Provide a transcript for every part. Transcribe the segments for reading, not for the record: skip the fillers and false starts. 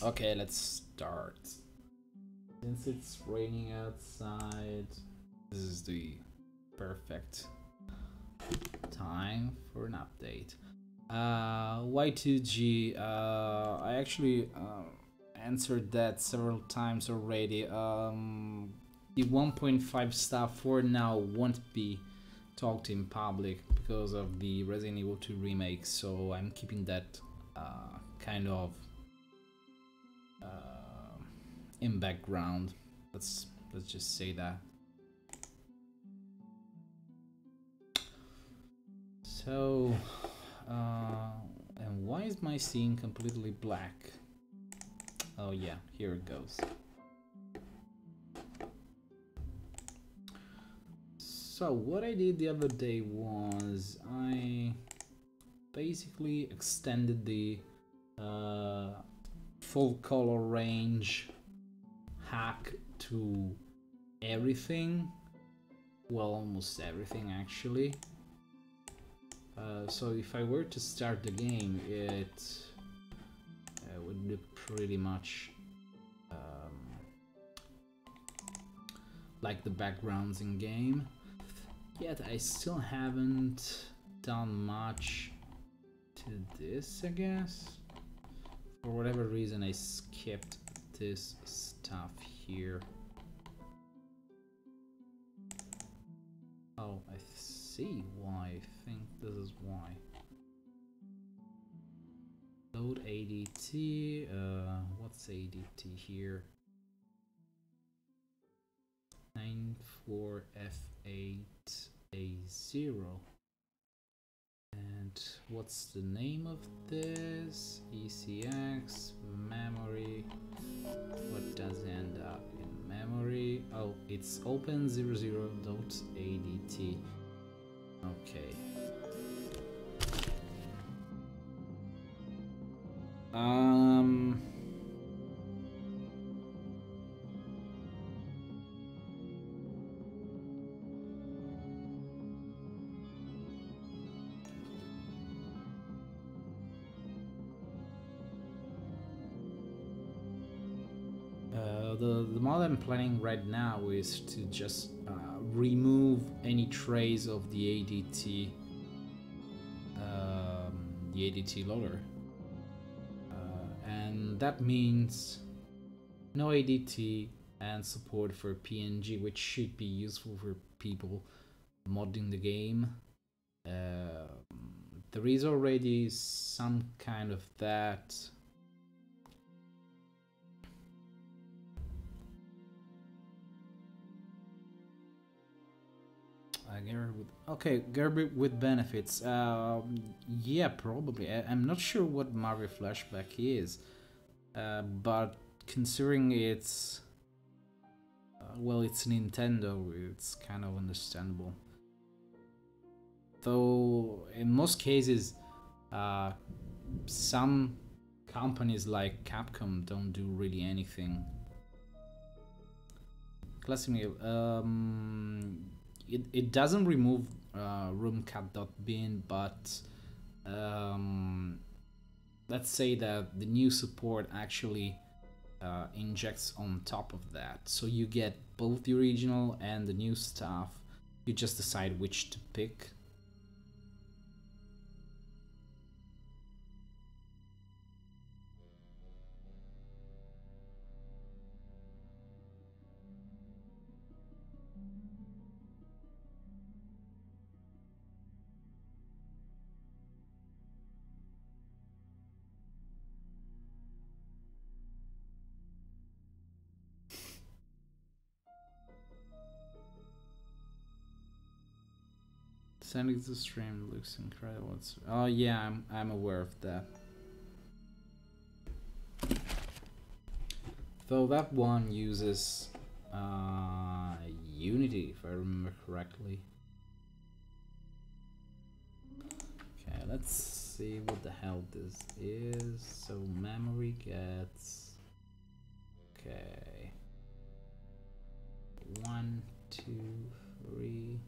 Okay, let's start. Since it's raining outside, this is the perfect time for an update. Y2G, I actually answered that several times already. The 1.5 stuff for now won't be talked in public because of the Resident Evil 2 remake, so I'm keeping that kind of in background. Let's just say that. So, and why is my scene completely black? Oh yeah, here it goes. So what I did the other day was I basically extended the full color range hack to everything. Well, almost everything actually. So if I were to start the game, it would look pretty much like the backgrounds in game. Yet I still haven't done much to this, I guess. For whatever reason I skipped this stuff here. Oh, I see why. I think this is why. Load ADT. What's ADT here? 94F8A0. And what's the name of this? ECX memory. What does end up in memory? Oh, it's open00.adt. Okay. The model I'm planning right now is to just remove any trace of the ADT loader, and that means no ADT and support for PNG, which should be useful for people modding the game. There is already some kind of that. Gerber with benefits. Yeah, probably. I'm not sure what Mario Flashback is, but considering it's well, it's Nintendo, it's kind of understandable. Though in most cases, some companies like Capcom don't do really anything. Classic Mail. It doesn't remove roomcat.bin, but let's say that the new support actually injects on top of that, so you get both the original and the new stuff. You just decide which to pick. Sending the stream looks incredible. Oh yeah, I'm aware of that. Though that one uses Unity, if I remember correctly. Okay, let's see what the hell this is. So memory gets, okay, 1, 2, 3.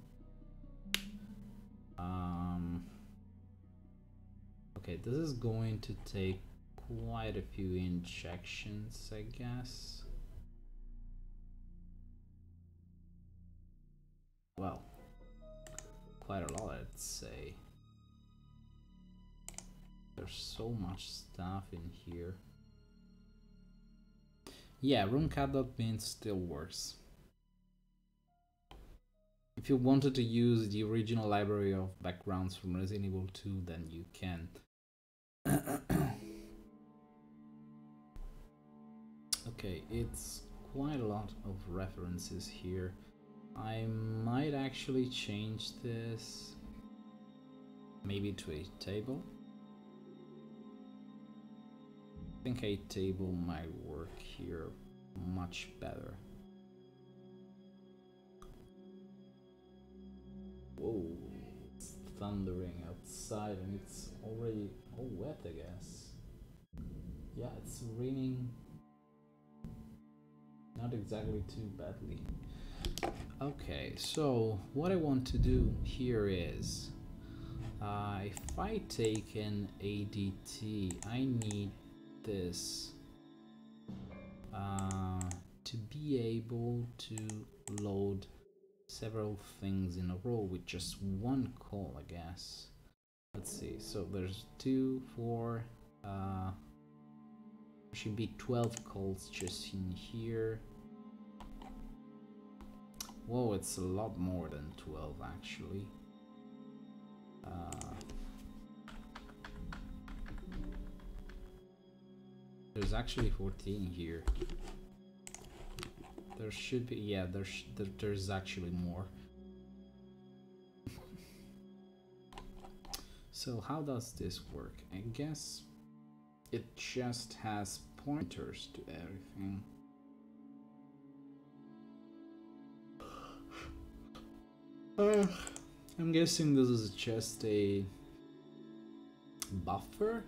Okay, this is going to take quite a few injections, I guess. Well, quite a lot, I'd say. There's so much stuff in here. Yeah, room cutout means still works. If you wanted to use the original library of backgrounds from Resident Evil 2, then you can. Okay, it's quite a lot of references here. I might actually change this maybe to a table. I think a table might work here much better. Whoa, it's thundering outside and it's already all wet, I guess. Yeah, it's raining not exactly too badly. Okay, so what I want to do here is if I take an ADT, I need this to be able to load several things in a row with just one call, I guess. Let's see, so there's 2, 4, there should be 12 calls just in here. Whoa, it's a lot more than 12 actually. There's actually 14 here. There should be, yeah, there's actually more. So how does this work? I guess it just has pointers to everything. I'm guessing this is just a buffer.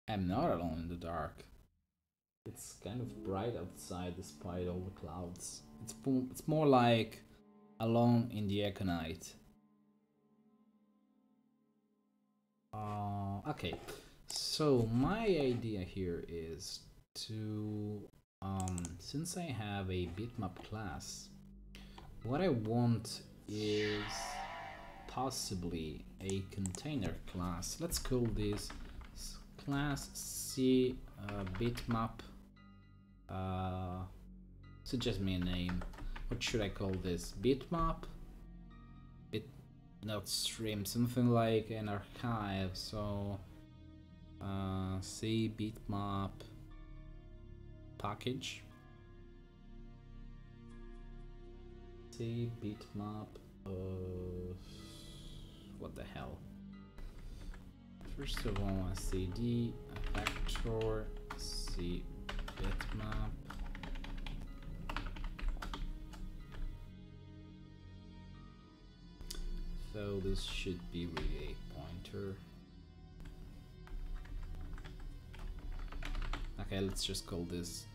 I'm not alone in the dark. It's kind of bright outside despite all the clouds. It's more like alone in the Econite. Okay, so my idea here is to since I have a bitmap class, what I want is possibly a container class. Let's call this class C bitmap. Suggest me a name. What should I call this? Bitmap? Not stream, something like an archive. So C bitmap package. C bitmap. What the hell? First of all, cd vector c bitmap. So this should be really a pointer. Okay, let's just call this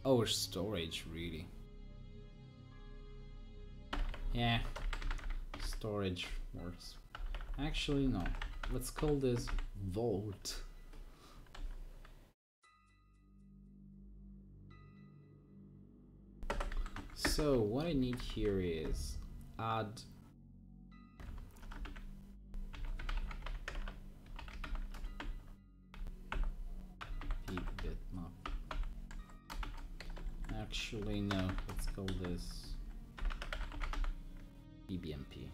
our storage, really. Yeah, storage works. Actually, no. Let's call this vault. So what I need here is add bitmap. Actually, no. Let's call this BBMP.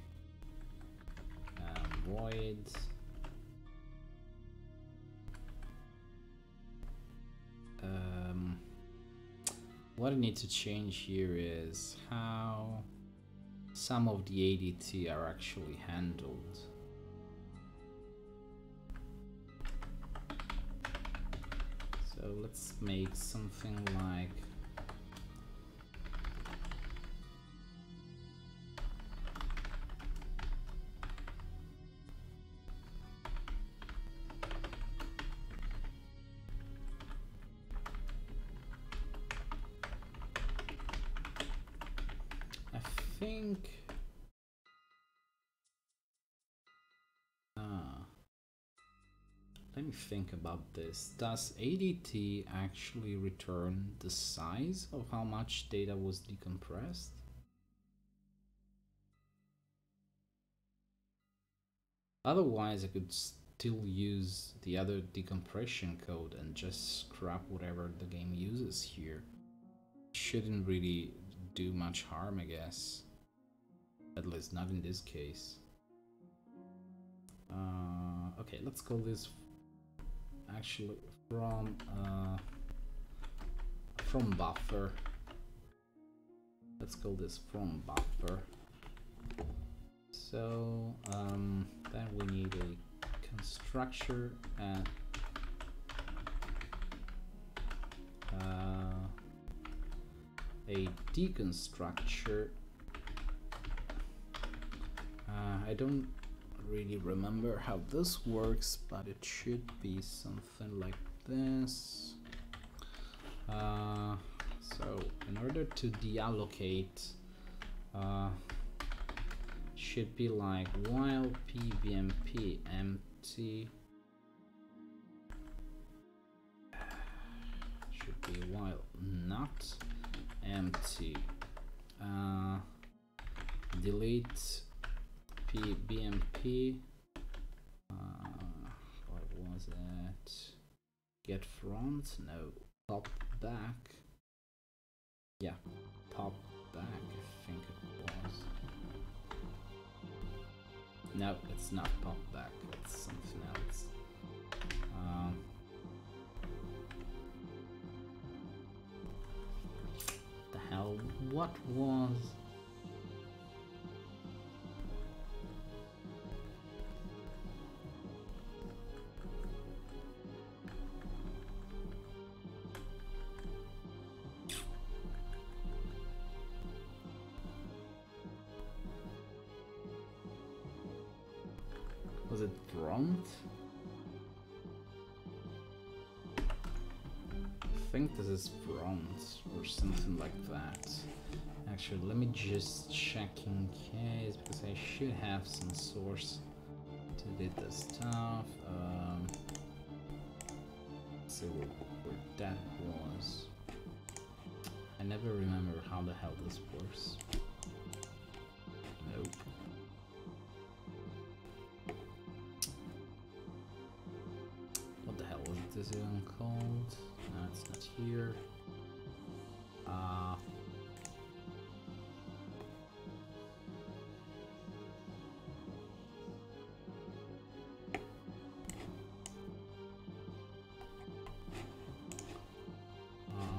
Void. What I need to change here is how some of the ADT are actually handled. So let's make something like let me think about this. Does ADT actually return the size of how much data was decompressed? Otherwise, I could still use the other decompression code and just scrap whatever the game uses here. Shouldn't really do much harm, I guess. At least not in this case. Okay, let's call this actually from buffer. Let's call this from buffer. So then we need a constructor and a deconstructor. I don't really remember how this works, but it should be something like this. So in order to deallocate, should be like while pbmp empty, should be while not empty, delete pbmp, what was it, get front, no, pop back, yeah, pop back, I think it was. No, it's not pop back, it's something else. The hell, what was? Was it prompt? I think this is prompt or something like that. Actually, let me just check in case, because I should have some source to do this stuff. Let's see where that was. I never remember how the hell this works. Nope. What the hell was this even called? No, it's not here.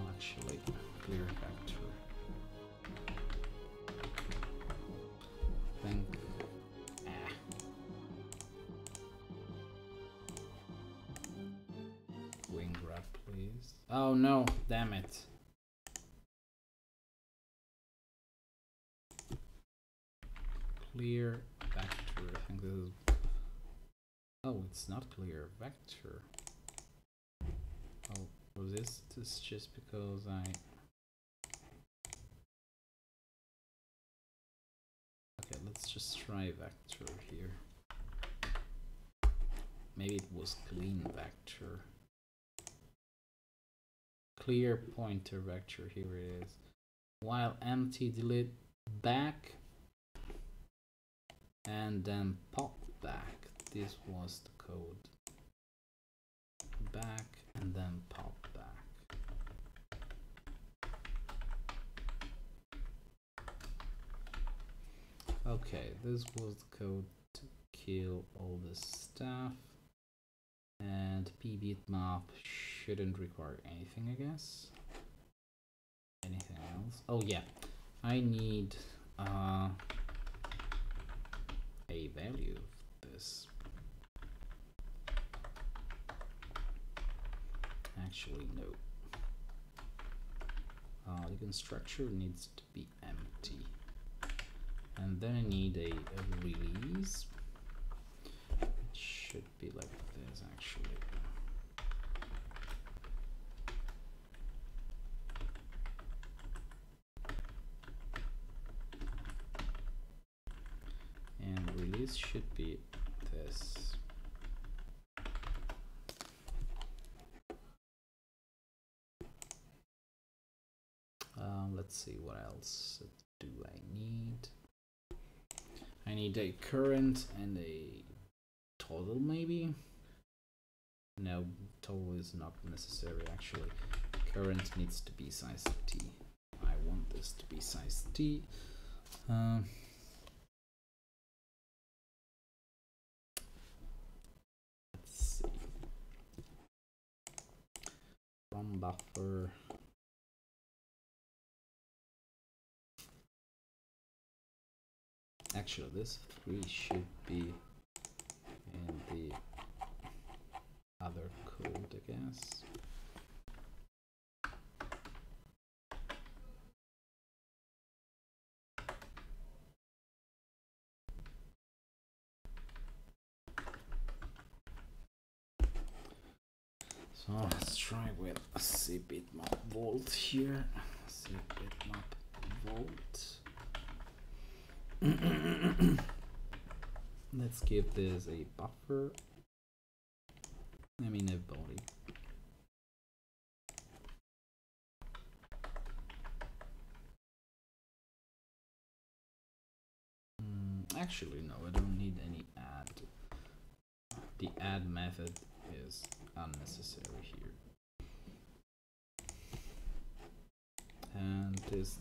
Actually, clear vector. Think. Wing grab, please. Oh no, damn it. Clear vector. I think this is. Oh, it's not clear vector. Oh, was this just because I. Okay, let's just try vector here. Maybe it was clean vector. Clear pointer vector, here it is. While empty, delete back and then pop back. This was the code. Back and then pop back. Okay, this was the code to kill all this stuff. And pbitmap shouldn't require anything, I guess. Anything else? Oh yeah, I need a value of this. Actually, no. The constructor needs to be empty. And then I need a release. It should be like this, actually. And release should be this. let's see, what else do I need? I need a current and a total, maybe? No, total is not necessary actually. Current needs to be size T. I want this to be size T. Let's see. From buffer. Actually, this 3 should be in the other code, I guess. So let's try with a cbitmap volt here. Cbitmap volt. Let's give this a buffer. I mean a body. Actually, no, I don't need any add. The add method is unnecessary here. And this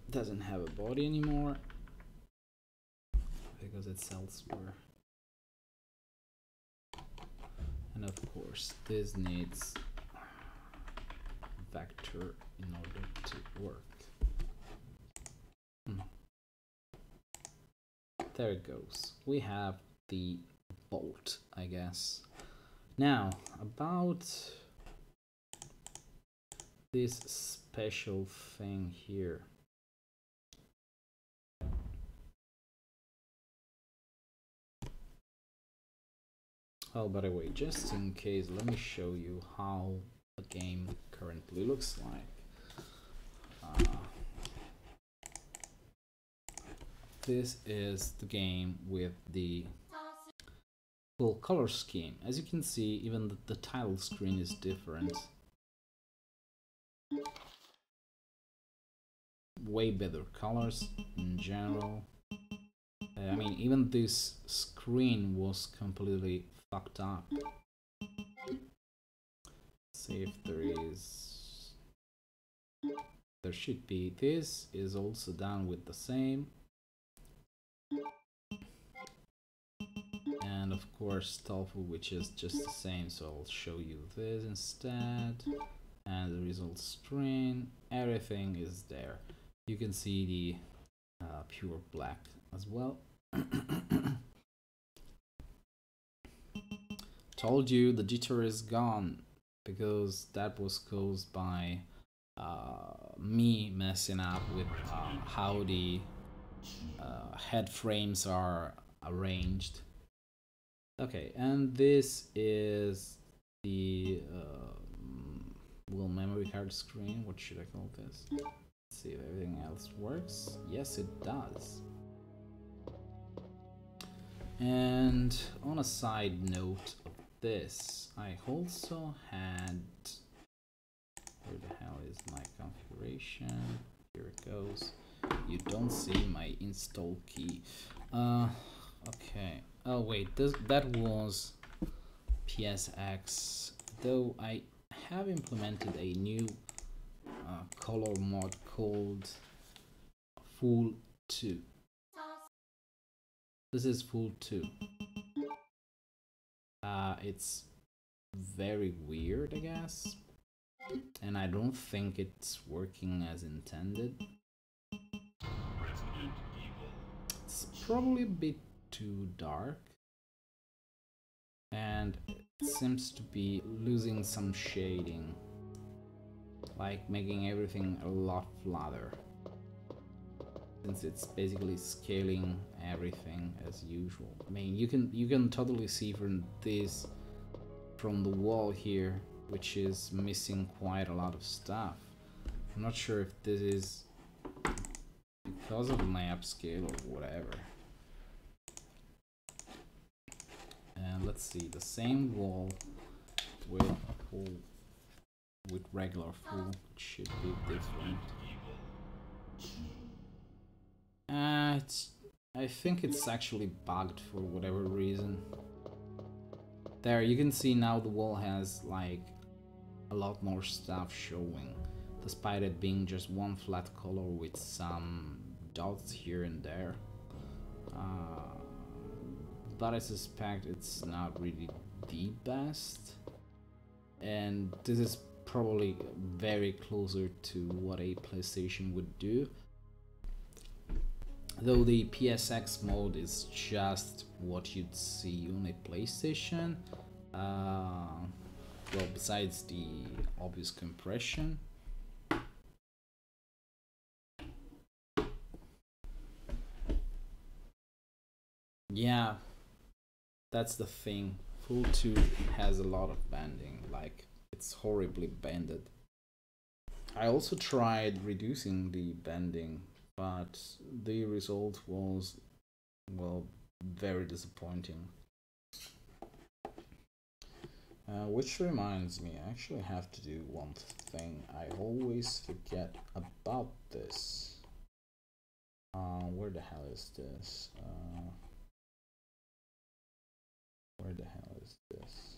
doesn't have a body anymore because it's elsewhere. And of course, this needs vector in order to work. There it goes. We have the bolt, I guess. Now, about this special thing here. Oh, by the way, just in case, let me show you how the game currently looks like. This is the game with the full color scheme. As you can see, even the title screen is different. Way better colors in general. I mean, even this screen was completely fucked up. See if there is... There should be. This is also done with the same. And of course tofu, which is just the same, so I'll show you this instead. And the result string, everything is there. You can see the pure black as well. Told you the jitter is gone because that was caused by me messing up with how the head frames are arranged. Okay, and this is the well, memory card screen. What should I call this? Let's see if everything else works. Yes, it does. And on a side note of this, I also had... Where the hell is my configuration? Here it goes. You don't see my install key. Okay. Oh wait, that was PSX. Though I have implemented a new color mod called Full 2. This is Full 2. It's very weird, I guess, and I don't think it's working as intended. It's probably a bit too dark, and it seems to be losing some shading, like making everything a lot flatter, since it's basically scaling everything as usual. I mean, you can totally see from this, from the wall here, which is missing quite a lot of stuff. I'm not sure if this is because of my upscale or whatever. And let's see, the same wall with a full with regular full, it should be different. I think it's actually bugged for whatever reason. There, you can see now the wall has like a lot more stuff showing, despite it being just one flat color with some dots here and there. But I suspect it's not really the best, and this is probably very closer to what a PlayStation would do, though the PSX mode is just what you'd see on a PlayStation. Well, besides the obvious compression. Yeah, that's the thing. Full 2 has a lot of bending, like it's horribly bended. I also tried reducing the bending, but the result was, well, very disappointing. Which reminds me, I actually have to do one thing. I always forget about this. Where the hell is this? Where the hell is this?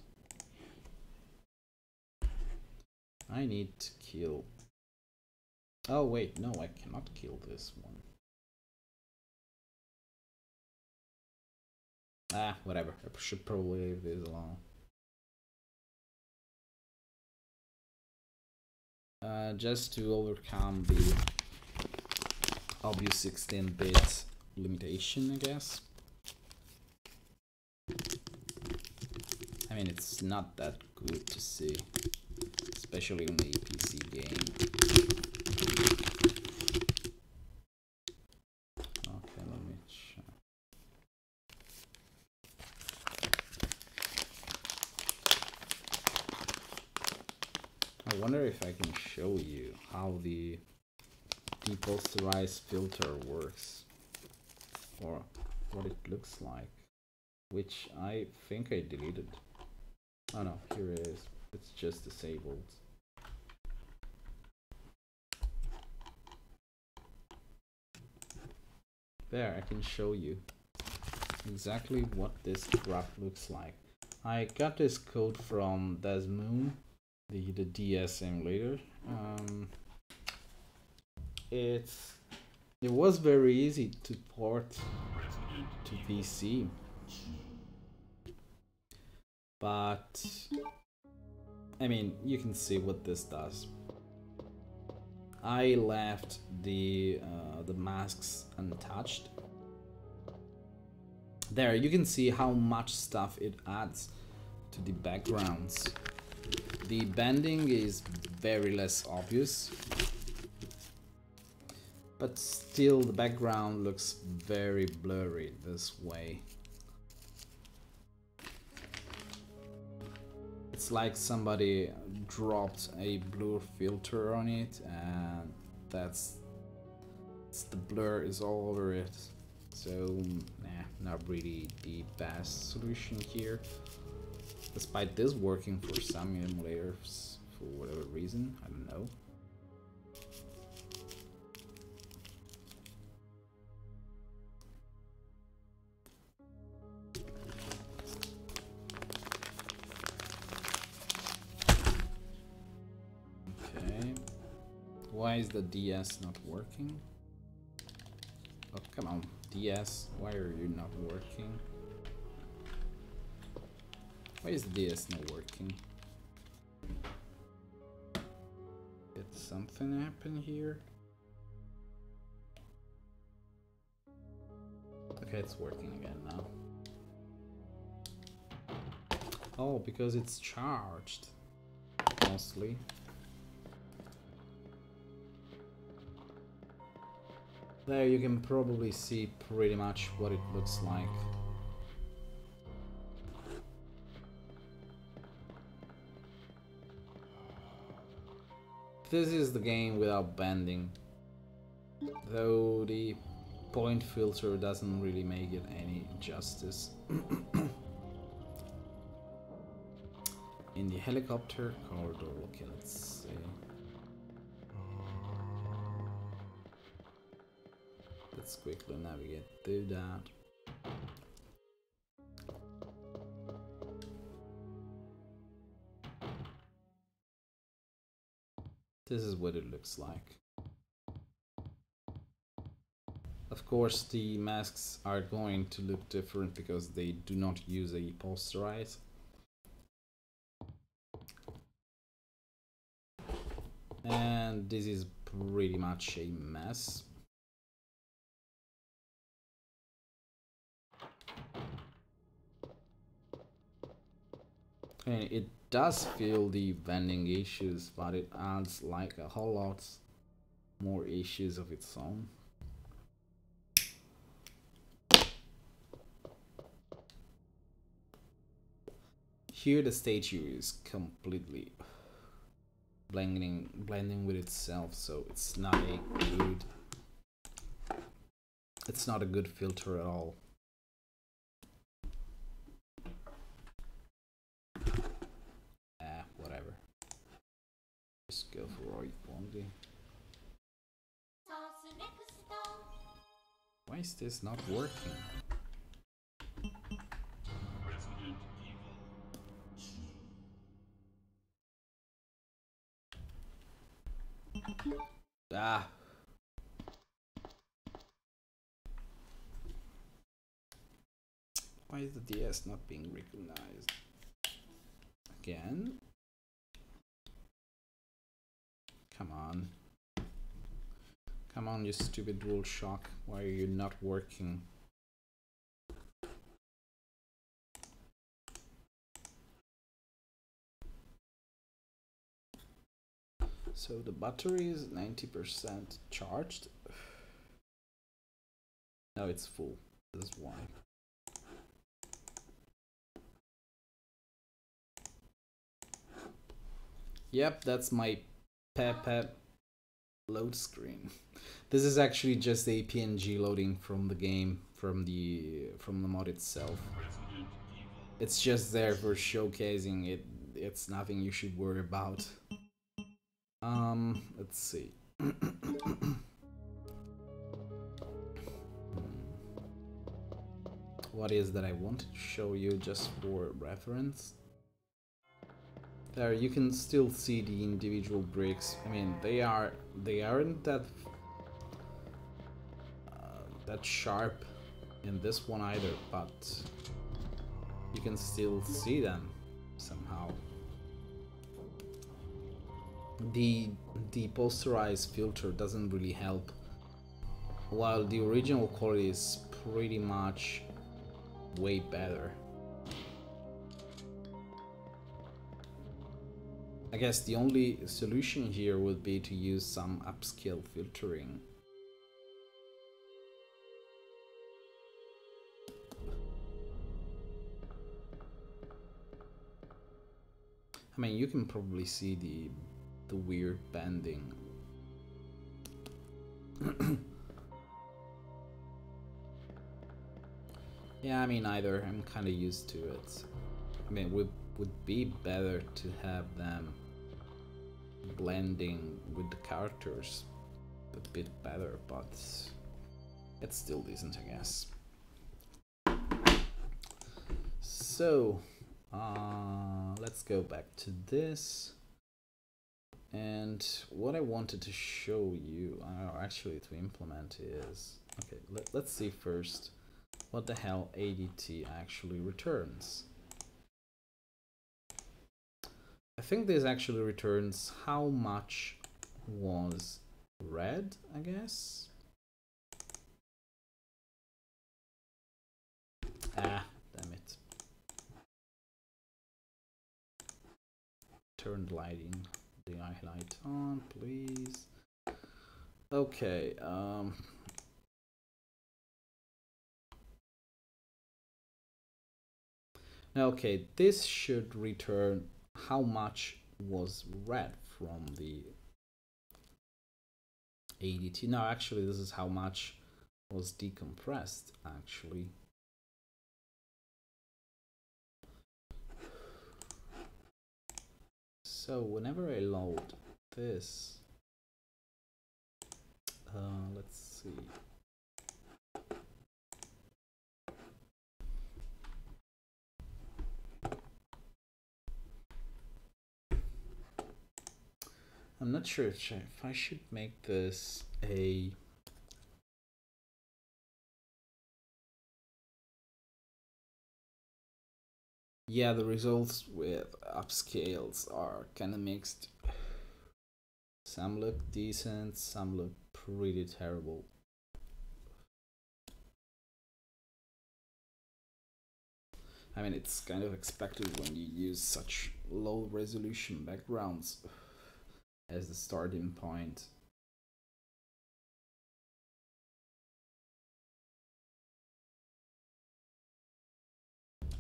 I need to kill. Oh wait, no, I cannot kill this one. Ah, whatever. I should probably leave this alone. Just to overcome the obvious 16-bit limitation, I guess. I mean, it's not that good to see, especially on a PC game. Okay, let me check. I wonder if I can show you how the deposterized filter works, or what it looks like, which I think I deleted. Oh no, here it is. It's just disabled. There, I can show you exactly what this crap looks like. I got this code from Devstream, the DS emulator. It was very easy to port to PC, but I mean, you can see what this does. I left the masks untouched. There, you can see how much stuff it adds to the backgrounds. The bending is very less obvious, but still the background looks very blurry this way. It's like somebody dropped a blur filter on it, and the blur is all over it. So, nah, not really the best solution here. Despite this working for some emulators for whatever reason, I don't know. Okay, why is the DS not working? Oh, come on, DS, why are you not working? Why is the DS not working? Did something happen here? Okay, it's working again now. Oh, because it's charged, mostly. There you can probably see pretty much what it looks like. This is the game without bending, though the point filter doesn't really make it any justice. in the helicopter corridor. Okay, let's see. Let's quickly navigate through that. This is what it looks like. Of course, the masks are going to look different because they do not use a posterize. And this is pretty much a mess. And it does feel the vending issues, but it adds like a whole lot more issues of its own. Here the statue is completely blending with itself, so it's not a good filter at all. Whatever. Just go for right only. Why is this not working? Ah. Why is the DS not being recognized? Again? Come on. Come on, you stupid DualShock. Why are you not working? So the battery is 90% charged. Now it's full. This is why. Yep, that's my Pepe load screen. This is actually just a PNG loading from the game, from the mod itself. It's just there for showcasing it. It's nothing you should worry about. Let's see. What is that I wanted to show you just for reference? There you can still see the individual bricks. I mean, they aren't that sharp in this one either, but you can still see them somehow. The posterized filter doesn't really help, while the original quality is pretty much way better. I guess the only solution here would be to use some upscale filtering. I mean, you can probably see the weird bending. Yeah, I mean, either. I'm kind of used to it. I mean, it would be better to have them blending with the characters a bit better, but it's still decent, I guess. So, let's go back to this. And what I wanted to show you, actually to implement, is... Okay, let's see first what the hell ADT actually returns. I think this actually returns how much was read, I guess. Ah, damn it. Turn lighting, the highlight on, please. Okay, okay, this should return how much was read from the ADT. No, actually, this is how much was decompressed, actually. So whenever I load this, let's see. I'm not sure if I should make this a yeah, the results with upscales are kind of mixed. Some look decent, some look pretty terrible. I mean, it's kind of expected when you use such low resolution backgrounds as the starting point.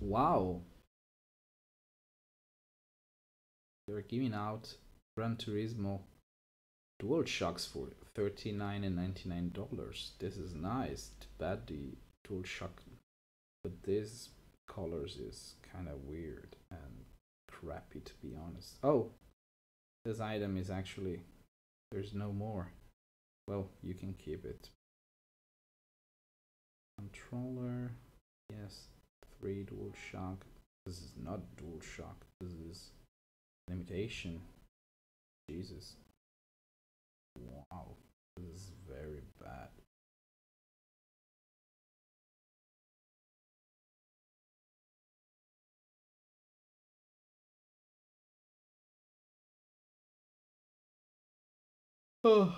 Wow! They're giving out Gran Turismo DualShocks for $39 and $99. This is nice. Too bad the DualShock with these colors is kind of weird and crappy, to be honest. Oh, this item is actually, there's no more. Well, you can keep it. Controller, yes, 3 DualShock. This is not DualShock, this is limitation. Jesus. Wow, this is very bad. Oh.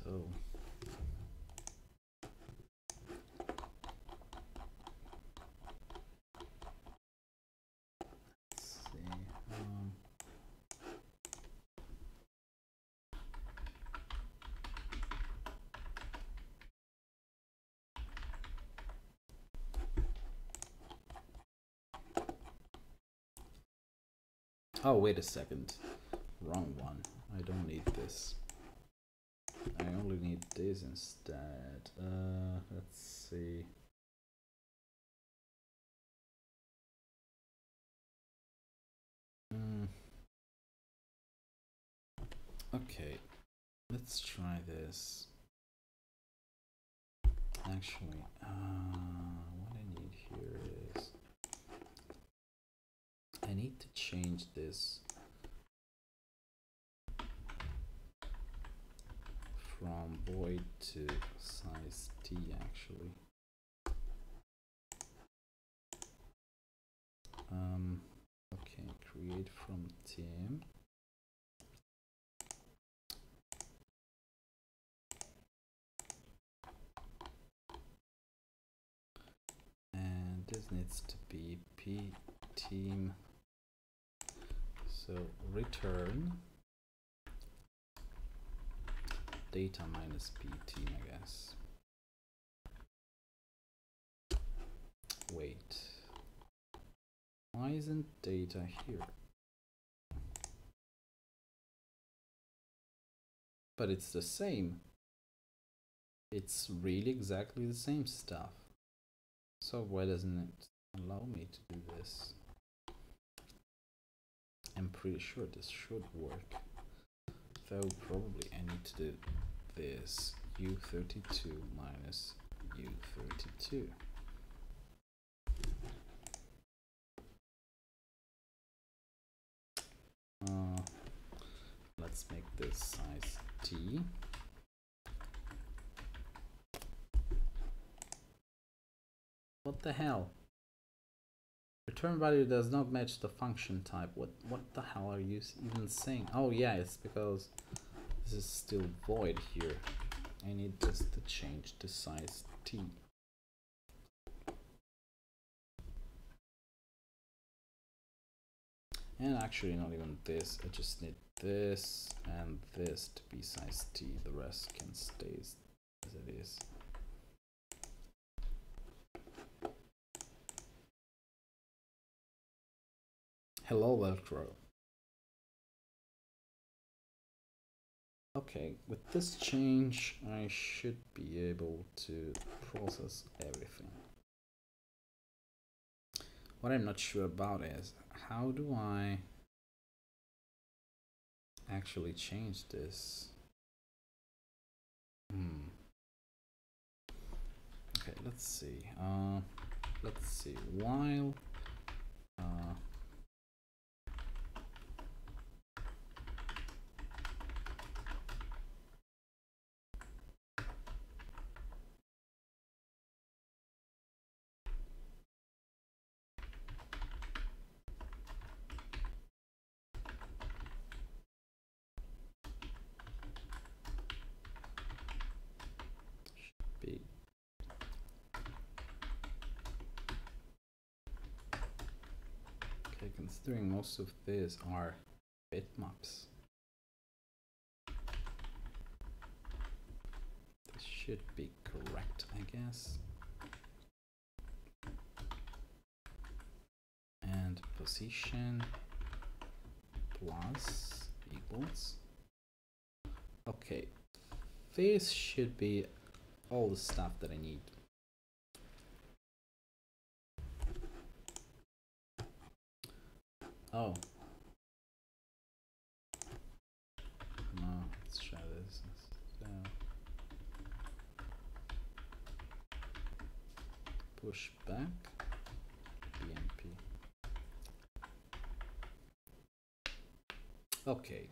So let's see. Oh, wait a second. Wrong one. I don't need this. I only need this instead. Let's see. Okay, let's try this. Actually, what I need here is I need to change this from void to size T actually. Okay, create from team. And this needs to be p team. So return data minus p team, I guess. Wait, why isn't data here? But it's the same. It's really exactly the same stuff. So why doesn't it allow me to do this? I'm pretty sure this should work. Though probably I need to do this U32 minus U32. Let's make this size T. What the hell? Return value does not match the function type. What the hell are you even saying? Oh yeah, it's because this is still void here. I need this to change to size T. And actually not even this, I just need this and this to be size T, the rest can stay as it is. Hello Velcro. Okay, with this change I should be able to process everything. What I'm not sure about is, how do I actually change this? Okay, let's see. While be okay, considering most of these are bitmaps, this should be correct, I guess. And position plus equals. Okay, this should be all the stuff that I need. Oh. No, let's try this. Push back. BMP. Okay.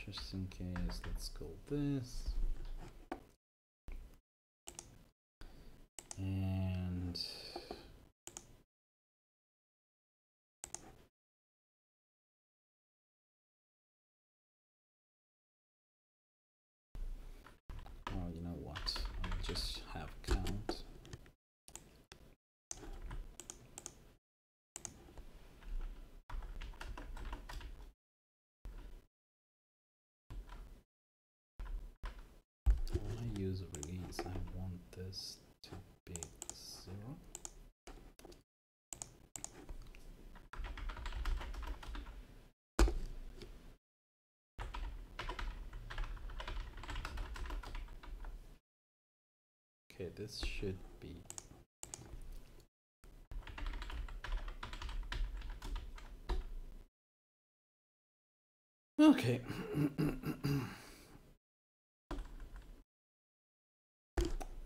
Just in case, let's call this. And oh, you know what? I'll just have count. When I use release, I want this to be 0. Okay, this should be okay.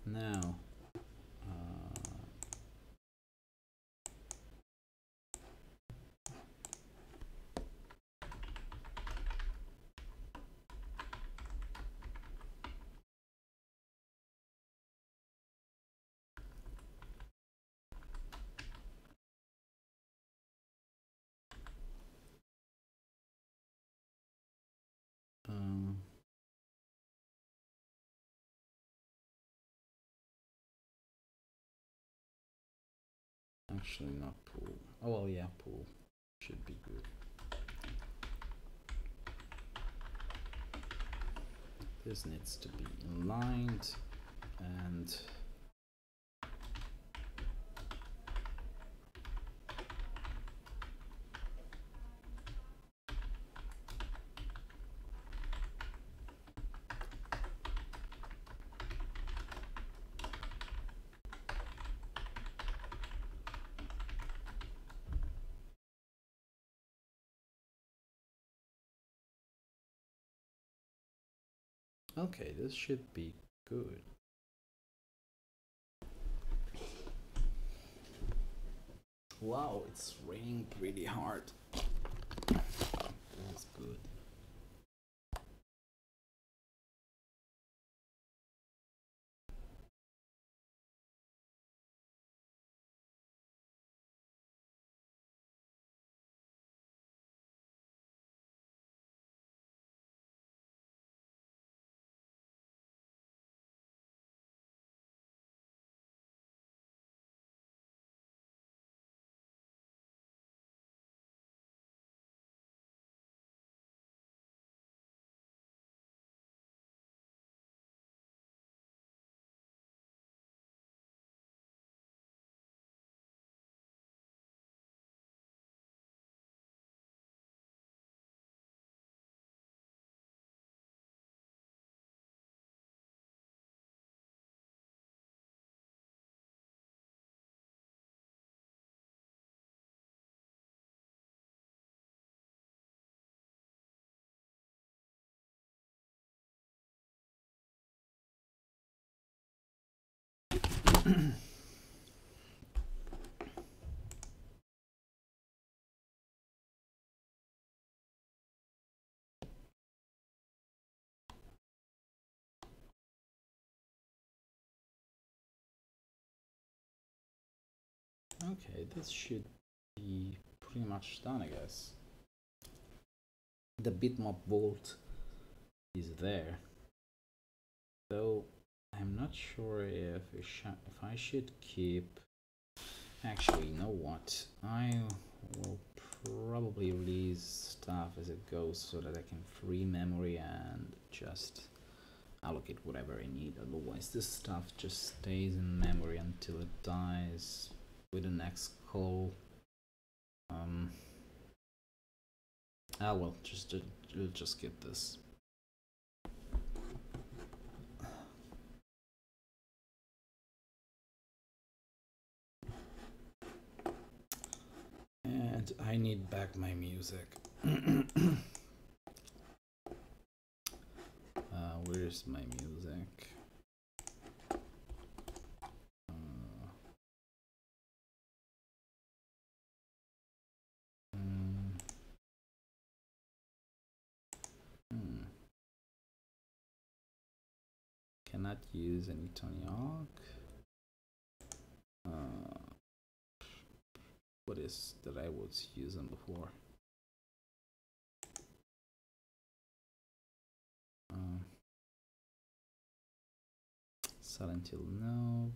Now actually not pool. Oh well, yeah, pool should be good. This needs to be aligned and okay, this should be good. Wow, it's raining pretty hard. That's good. Okay, this should be pretty much done, I guess. The bitmap vault is there, though I'm not sure if I should keep. Actually, you know what? I will probably release stuff as it goes so that I can free memory and just allocate whatever I need. Otherwise, this stuff just stays in memory until it dies with the next call. Well, we'll just get this. And I need back my music. Where's my music? Cannot use any Tony Hawk. What is that I was using before? Silent Hill, no.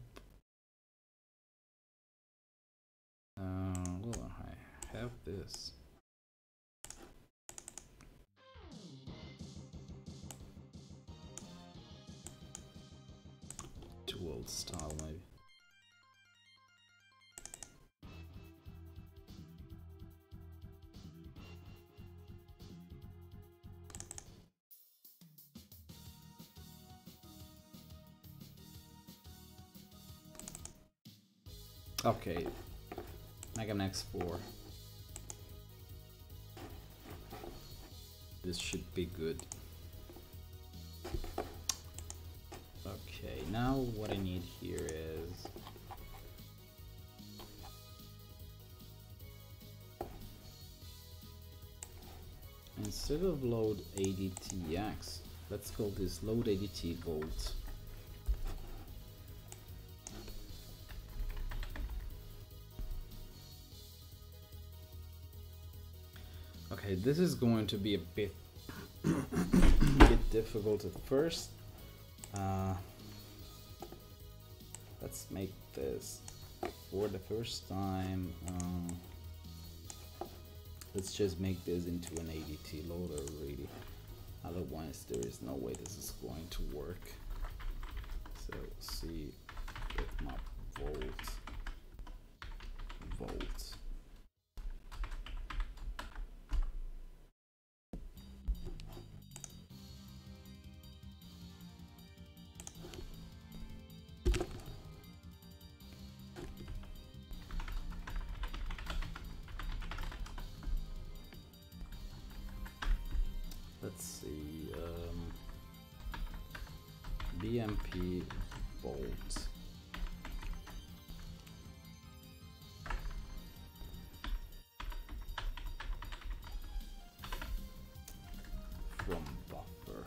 Well, I have this. Too old style, maybe. Okay, Mega Man X4. This should be good. Okay, now what I need here is instead of load ADTX, let's call this load ADT volt. Okay, this is going to be a bit difficult at first. Let's make this for the first time. Let's just make this into an ADT loader, really. Otherwise, there is no way this is going to work. So, see, bitmap volt. Let's see, BMP volt. From buffer.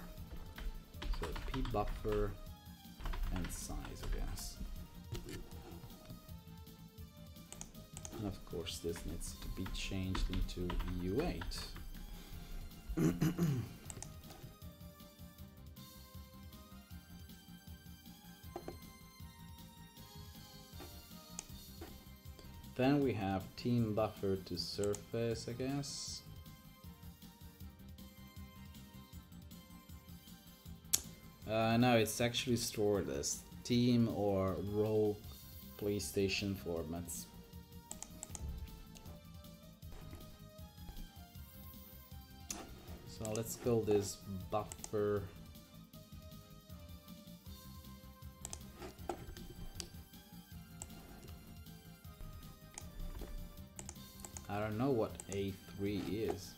So P buffer and size, I guess. And of course this needs to be changed into U8. Then we have team buffer to surface, I guess. No, it's actually stored as team or raw PlayStation formats. So let's call this buffer. I don't know what A3 is.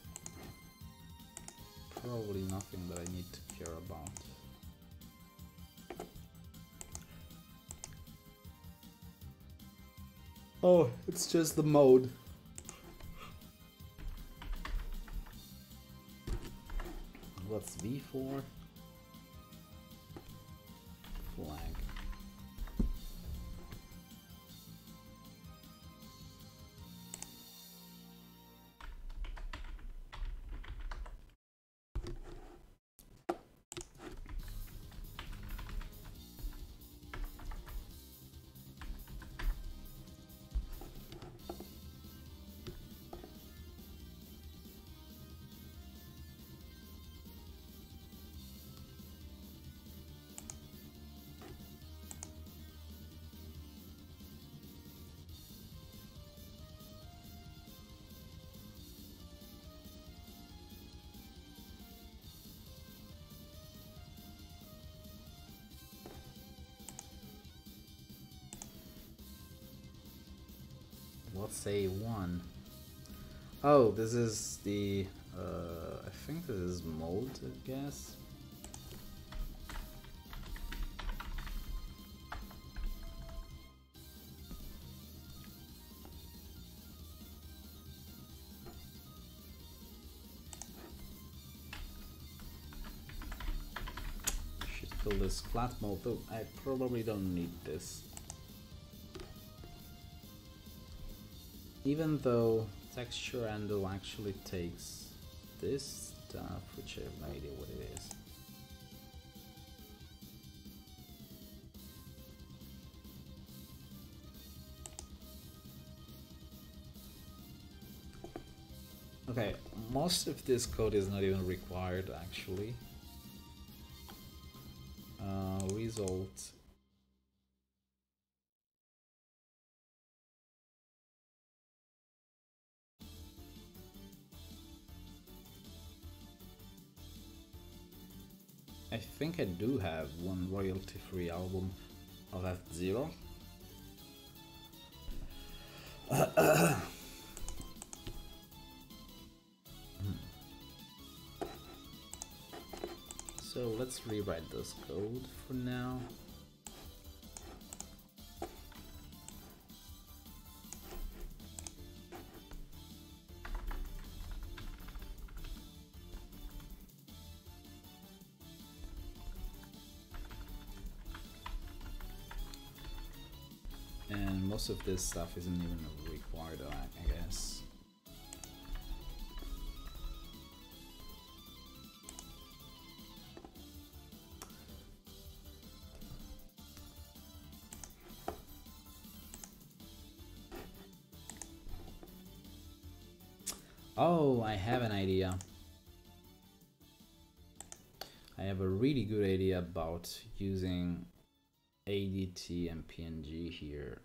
Probably nothing that I need to care about. Oh, it's just the mode. What's V for? Flag. What's A1? Oh, this is the, I think this is mode, I guess. Should fill this flat mode, though I probably don't need this. Even though texture handle actually takes this stuff, which I have no idea what it is. Okay, most of this code is not even required actually. Result. I think I do have one royalty-free album of F-Zero. So let's rewrite this code for now. And most of this stuff isn't even required, I guess. Oh, I have an idea. I have a really good idea about using ADT and PNG here.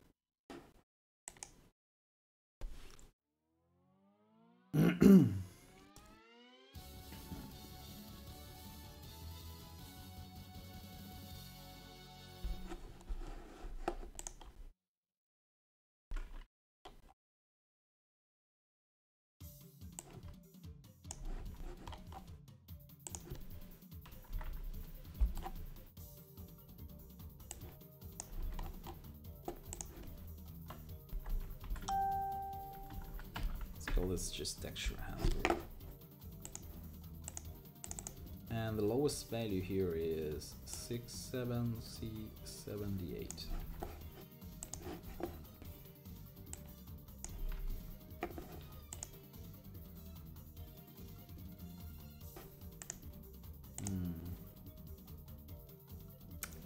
Let's just texture handle. And the lowest value here is 67C78.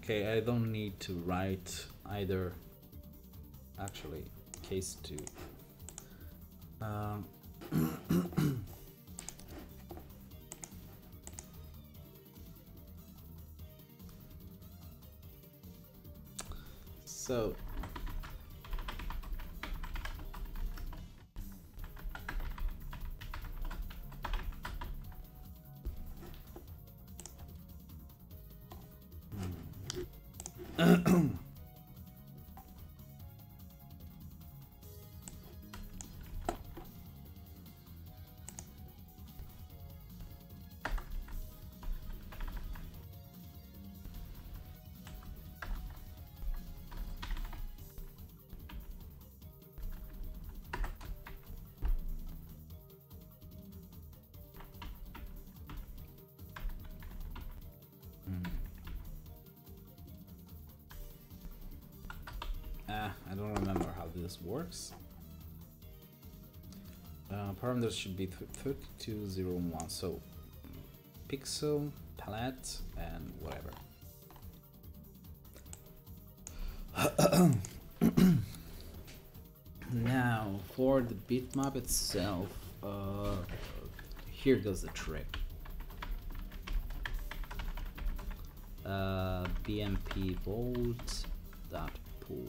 Okay, I don't need to write either. Actually, case 2. So this works. Parameters should be 3201, so pixel, palette, and whatever. Now, for the bitmap itself, here goes the trick. BMP volt dot pool.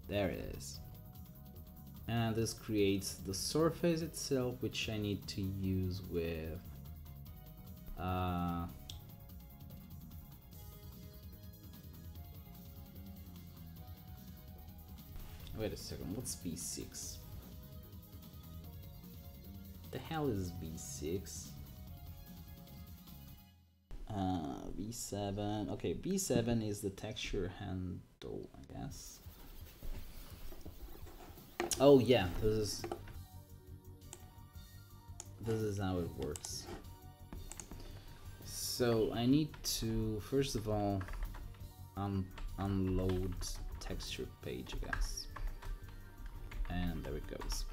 There it is. And this creates the surface itself, which I need to use with wait a second, what's B6? The hell is B6? B7. Okay, B7 is the texture handle, I guess. Oh yeah, this is how it works. So I need to first of all unload texture page, I guess. And there it goes.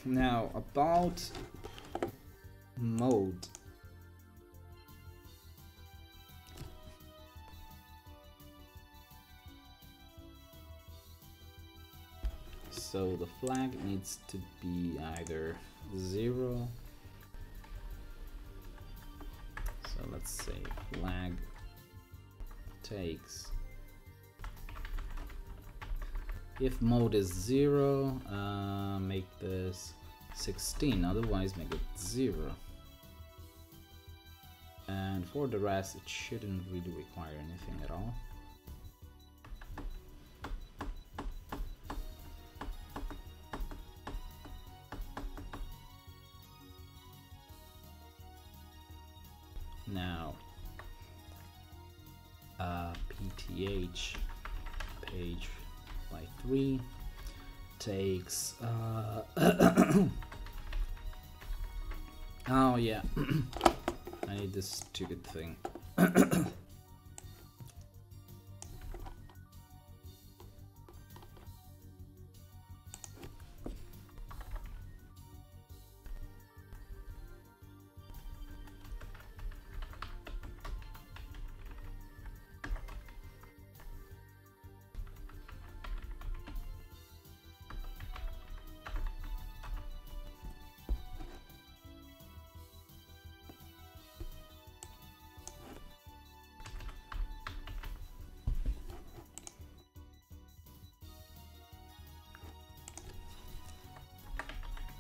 Now about mode. So the flag needs to be either 0. So let's say flag takes. If mode is 0, make this 16, otherwise make it 0. And for the rest, it shouldn't really require anything at all. Now, PTH page by 3 takes oh yeah, I need this stupid thing.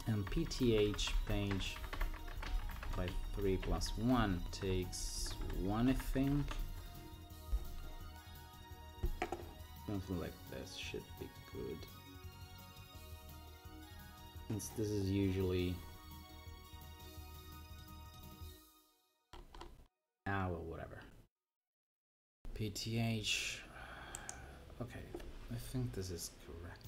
And PTH page by 3 plus 1 takes 1, I think. Something like this should be good. Since this is usually or whatever. PTH. Okay, I think this is correct.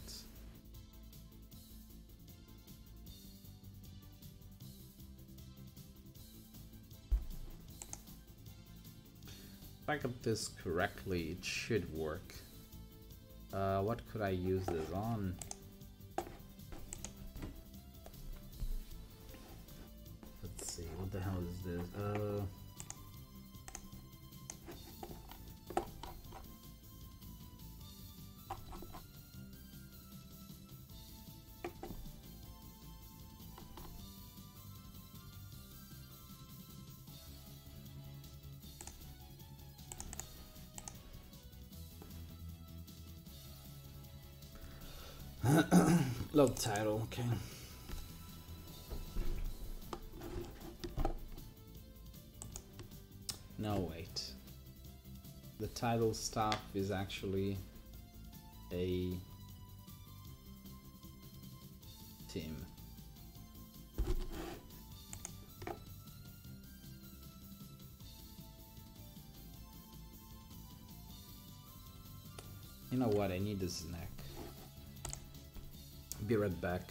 If I got this correctly, it should work. What could I use this on? Let's see, what the hell is this? Log title, okay. No, wait. The title stuff is actually a theme. You know what? I need a snack. Be right back.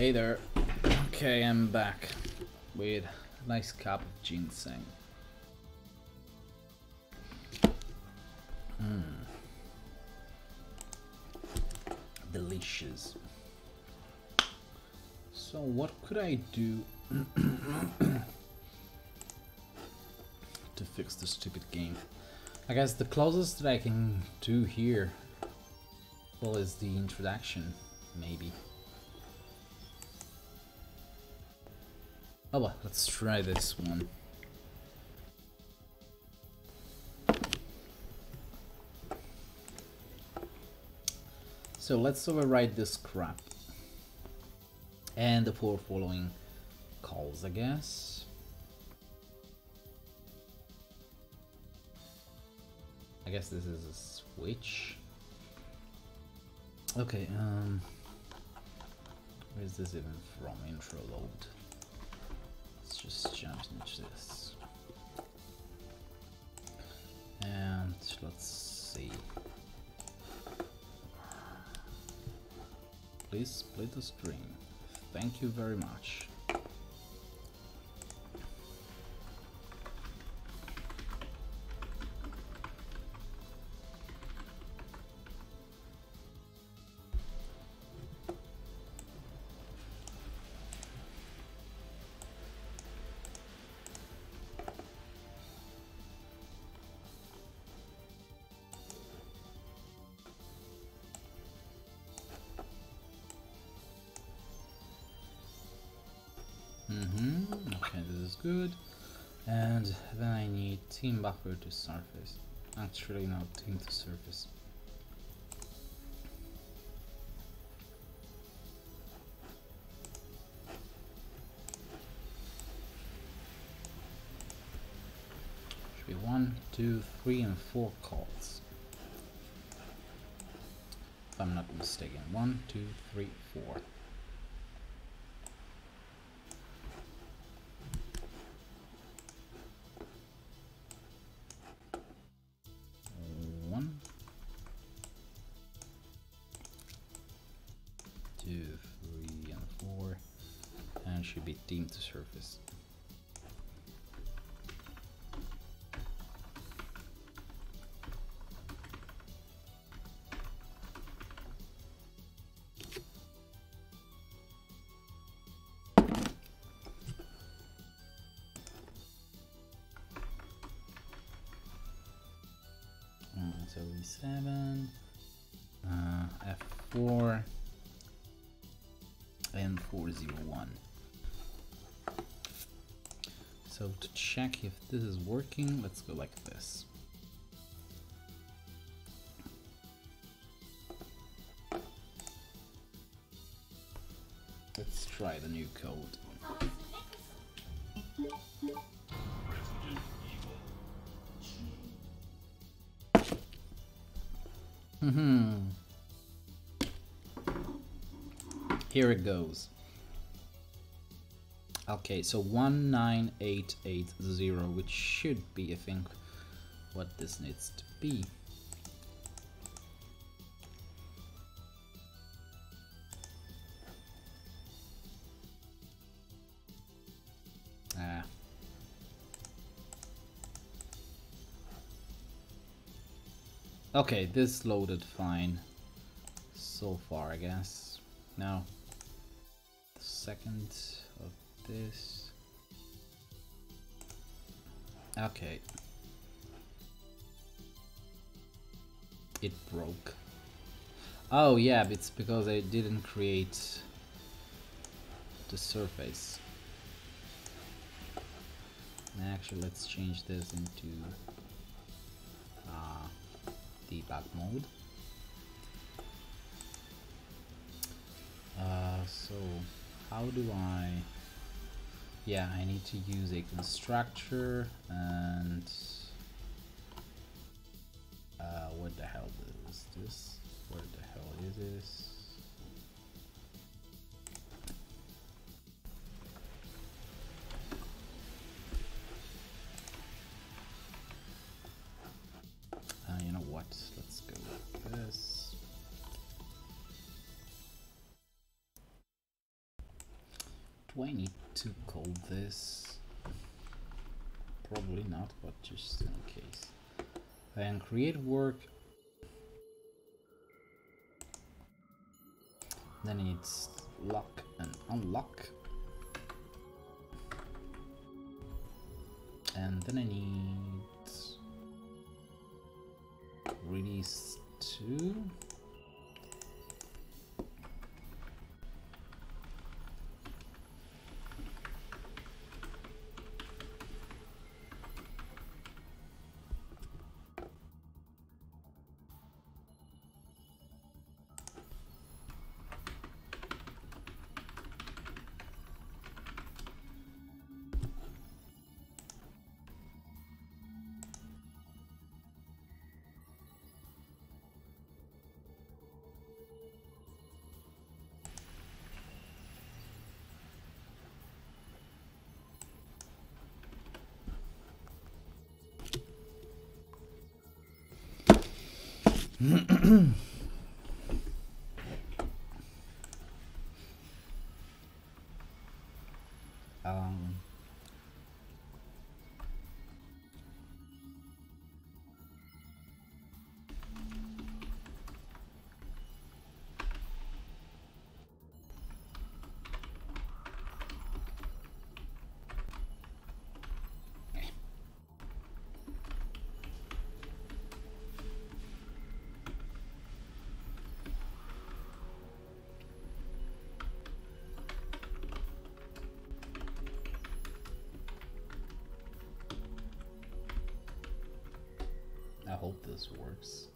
Hey there. Okay, I'm back with a nice cup of ginseng. Delicious. So what could I do to fix the stupid game? I guess the closest that I can do here, well, is the introduction, maybe. Oh well, let's try this one. So let's override this crap. And the four following calls, I guess. I guess this is a switch. Okay, where is this even from? Intro load. Let's just jump into this. And let's see. Please split the screen. Thank you very much. Okay, this is good. And then I need team buffer to surface. Actually, no, team to surface. Should be 1, 2, 3, and 4 calls. If I'm not mistaken. 1, 2, 3, 4. Should be team to surface. So E7, F4, and 401. So to check if this is working, let's go like this. Let's try the new code. Here it goes. Okay, so 19880, which should be, I think, what this needs to be. Okay, this loaded fine so far, I guess. Now, the second of this. Okay. It broke. Oh yeah, it's because I didn't create the surface. Actually, let's change this into debug mode. So how do I... Yeah, I need to use a constructor and what the hell is this? What the hell is this? You know what? Let's go like this. Do I need to code this? Probably not, but just in case. And create work. Then it's lock and unlock. And then I need release 2. um I hope this works.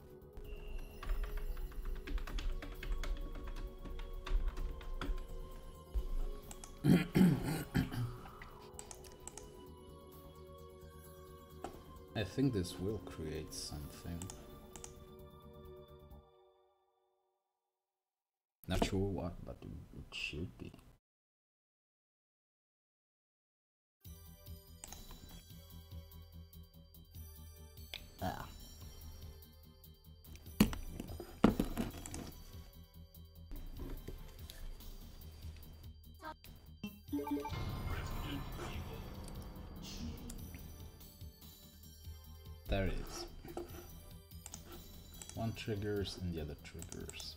I think this will create something. Not sure what, but it should be. Ah. There it is. One triggers and the other triggers.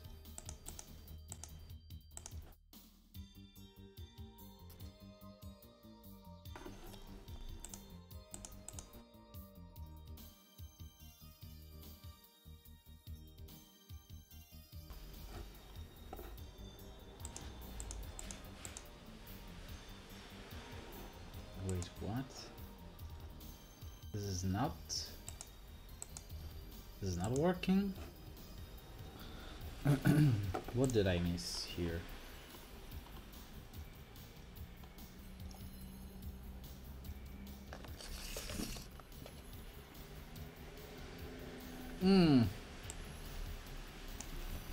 Wait, what? This is not working. What did I miss here?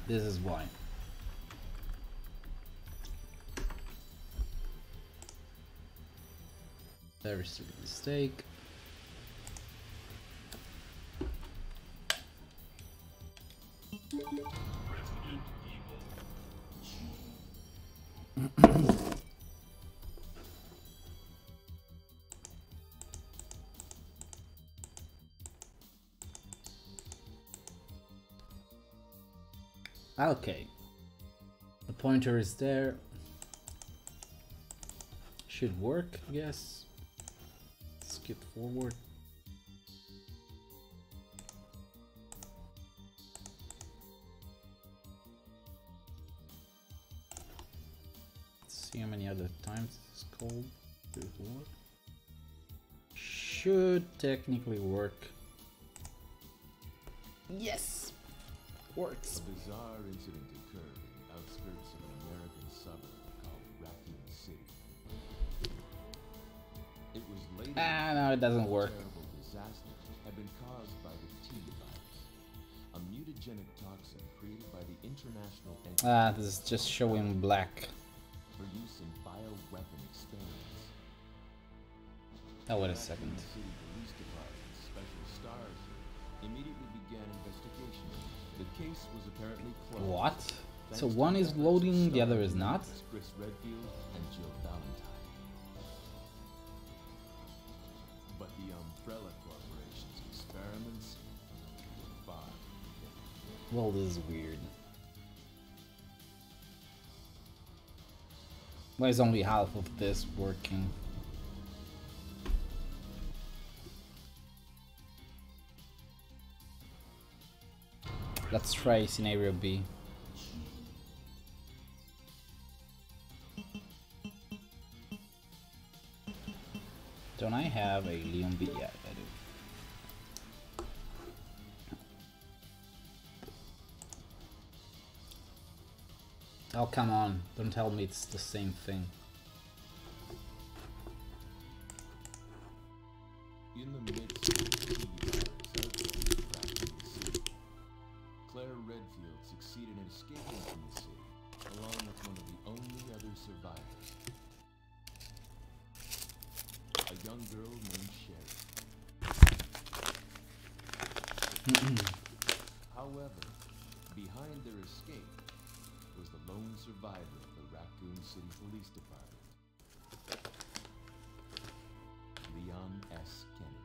This is why. Very stupid mistake. Okay, the pointer is there. Should work, I guess. Skip forward. Let's see how many other times this is called before. Should technically work. Yes! Works. A bizarre incident occurred in the outskirts of an American suburb called Raccoon City. It was later No, it doesn't work. a terrible disaster had been caused by the T virus, a mutagenic toxin created by the international entity This is just showing black. for use in bioweapon experiments. Oh, wait a second. Raccoon City Police Department's special stars immediately began investigation. The case was apparently closed. What? Thanks So to one the is efforts of loading, the star other is not? Chris Redfield and Jill Valentine. Well, this is weird. Why is only half of this working? Let's try scenario B. Don't I have a Leon B? Yeah, I do. Oh, come on. Don't tell me it's the same thing. In the midst of the tea outbreak back in the city, Claire Redfield succeeded in escaping from the city, along with one of the only other survivors, a young girl named Sherry. However, behind their escape was the lone survivor of the Raccoon City Police Department, Leon S. Kennedy.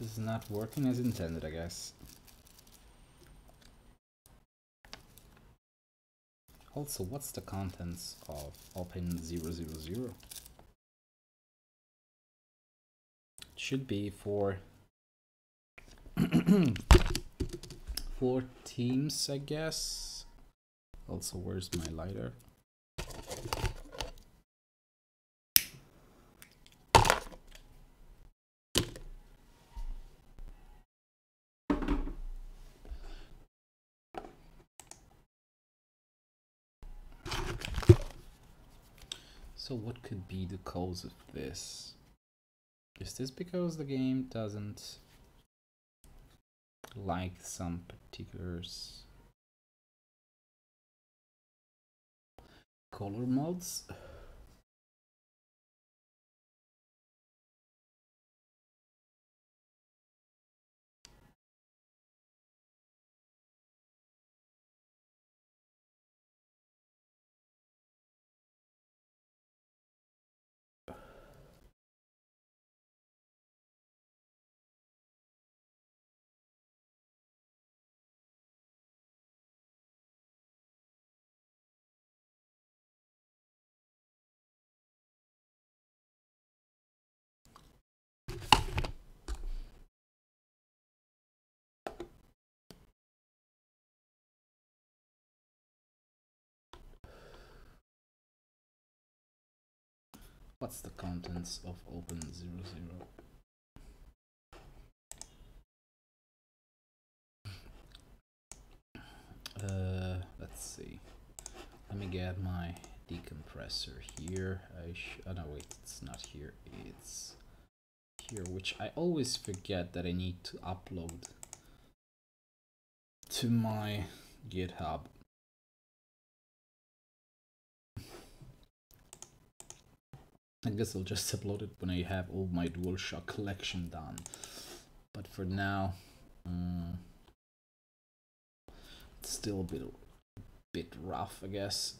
This is not working as intended, I guess. Also, what's the contents of Open 000? It should be for 4 teams, I guess. Also, where's my lighter? So what could be the cause of this? Is this because the game doesn't like some particulars color mods? What's the contents of Open 000? Let's see. Let me get my decompressor here. Oh no, wait, it's not here. It's here, which I always forget that I need to upload to my GitHub. I guess I'll just upload it when I have all my DualShock collection done. But for now, it's still a bit rough, I guess.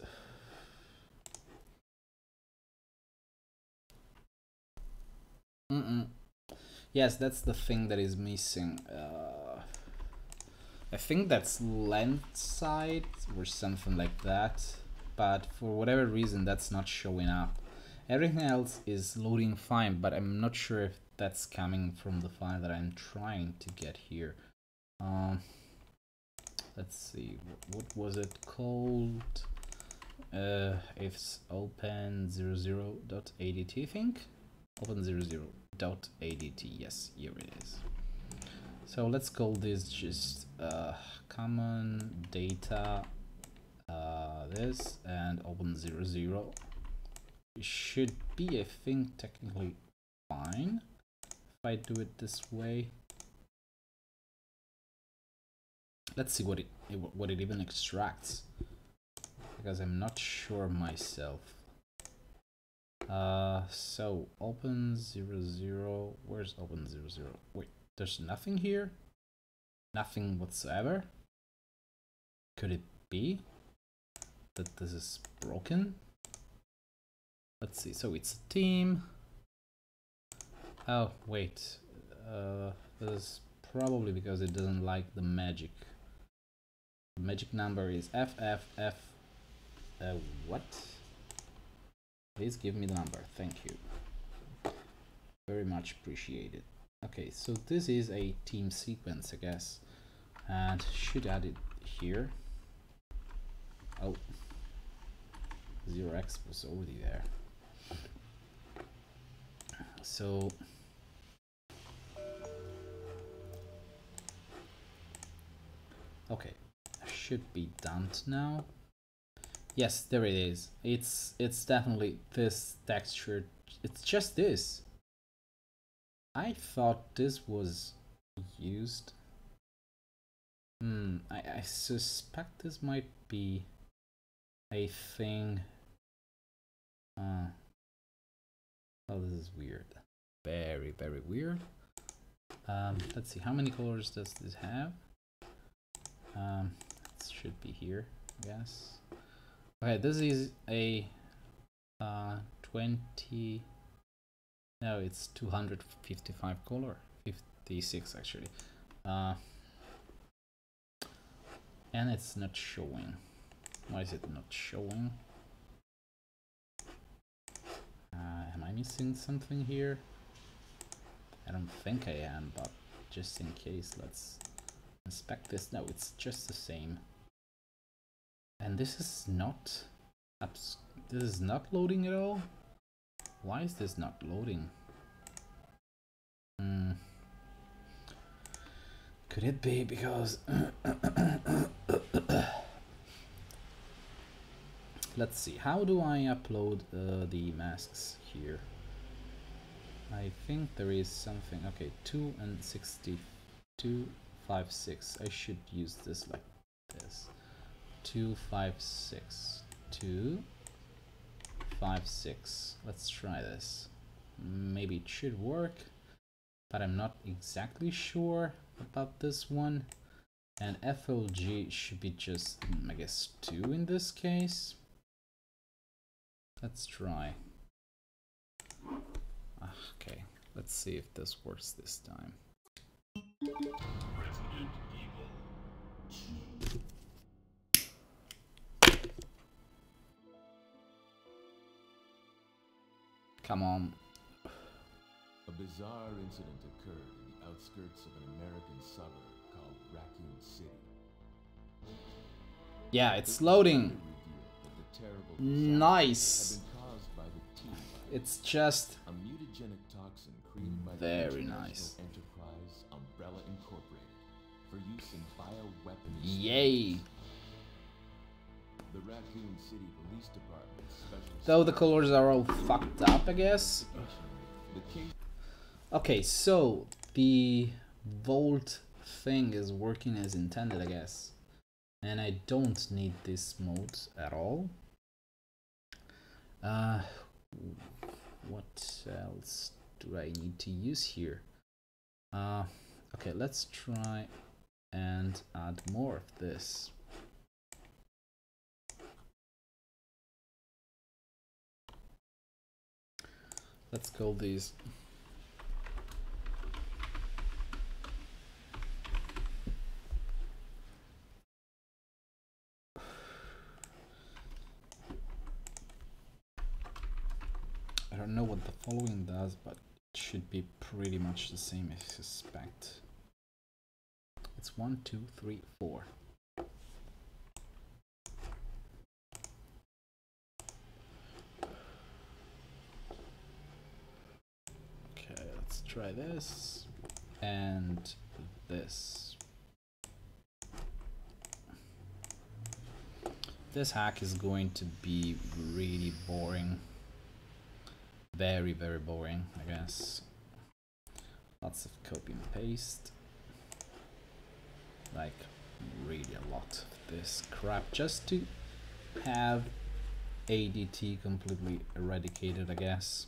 Yes, that's the thing that is missing. I think that's length side or something like that, but for whatever reason that's not showing up. Everything else is loading fine, but I'm not sure if that's coming from the file that I'm trying to get here. Let's see, what was it called? It's open00.adt, I think? Open00.adt, yes, here it is. So let's call this just common data this and open00. It should be, I think, technically fine if I do it this way. Let's see what it even extracts, because I'm not sure myself. So open00, where's open00? Wait, there's nothing here? Nothing whatsoever? Could it be that this is broken? Let's see. So it's a team. Oh, wait. This is probably because it doesn't like the magic. The magic number is FFF. What? Please give me the number. Thank you. Very much appreciated. Okay, so this is a team sequence, I guess. And should add it here. Oh. 0x was already there. So okay, should be done now. Yes, there it is. It's definitely this texture. It's just this. I thought this was used. I suspect this might be a thing. Oh, this is weird. Very, very weird. Let's see, how many colors does this have? It should be here, I guess. Okay, this is a 20. No, it's 255 color. 56 actually. And it's not showing. Why is it not showing? Am I missing something here? I don't think I am, but just in case, let's inspect this. No, it's just the same. And this is not loading at all. Why is this not loading? Could it be because let's see, how do I upload the masks here? I think there is something. Okay, 2 and 62, 5, 6. I should use this like this. 2, 5, 6. 2, 5, 6. Let's try this. Maybe it should work, but I'm not exactly sure about this one. And FLG should be just, I guess, 2 in this case. Let's try. Okay, let's see if this works this time. Come on. A bizarre incident occurred in the outskirts of an American suburb called Raccoon City. Yeah, it's loading. Nice. It's just a mutagenic toxin created by very the nice. Enterprise Umbrella Incorporated for use in bioweapons. Yay. The Raccoon City Police Department special. Though the colors are all fucked up, I guess. Okay, so the Volt thing is working as intended, I guess. And I don't need this mode at all. What else do I need to use here? Okay, let's try and add more of this. Let's call these I don't know what the following does, but it should be pretty much the same, I suspect. It's 1, 2, 3, 4. Okay, let's try this and this. This hack is going to be really boring. Very, very boring, I guess. Lots of copy and paste. Like, really a lot of this crap just to have ADT completely eradicated, I guess.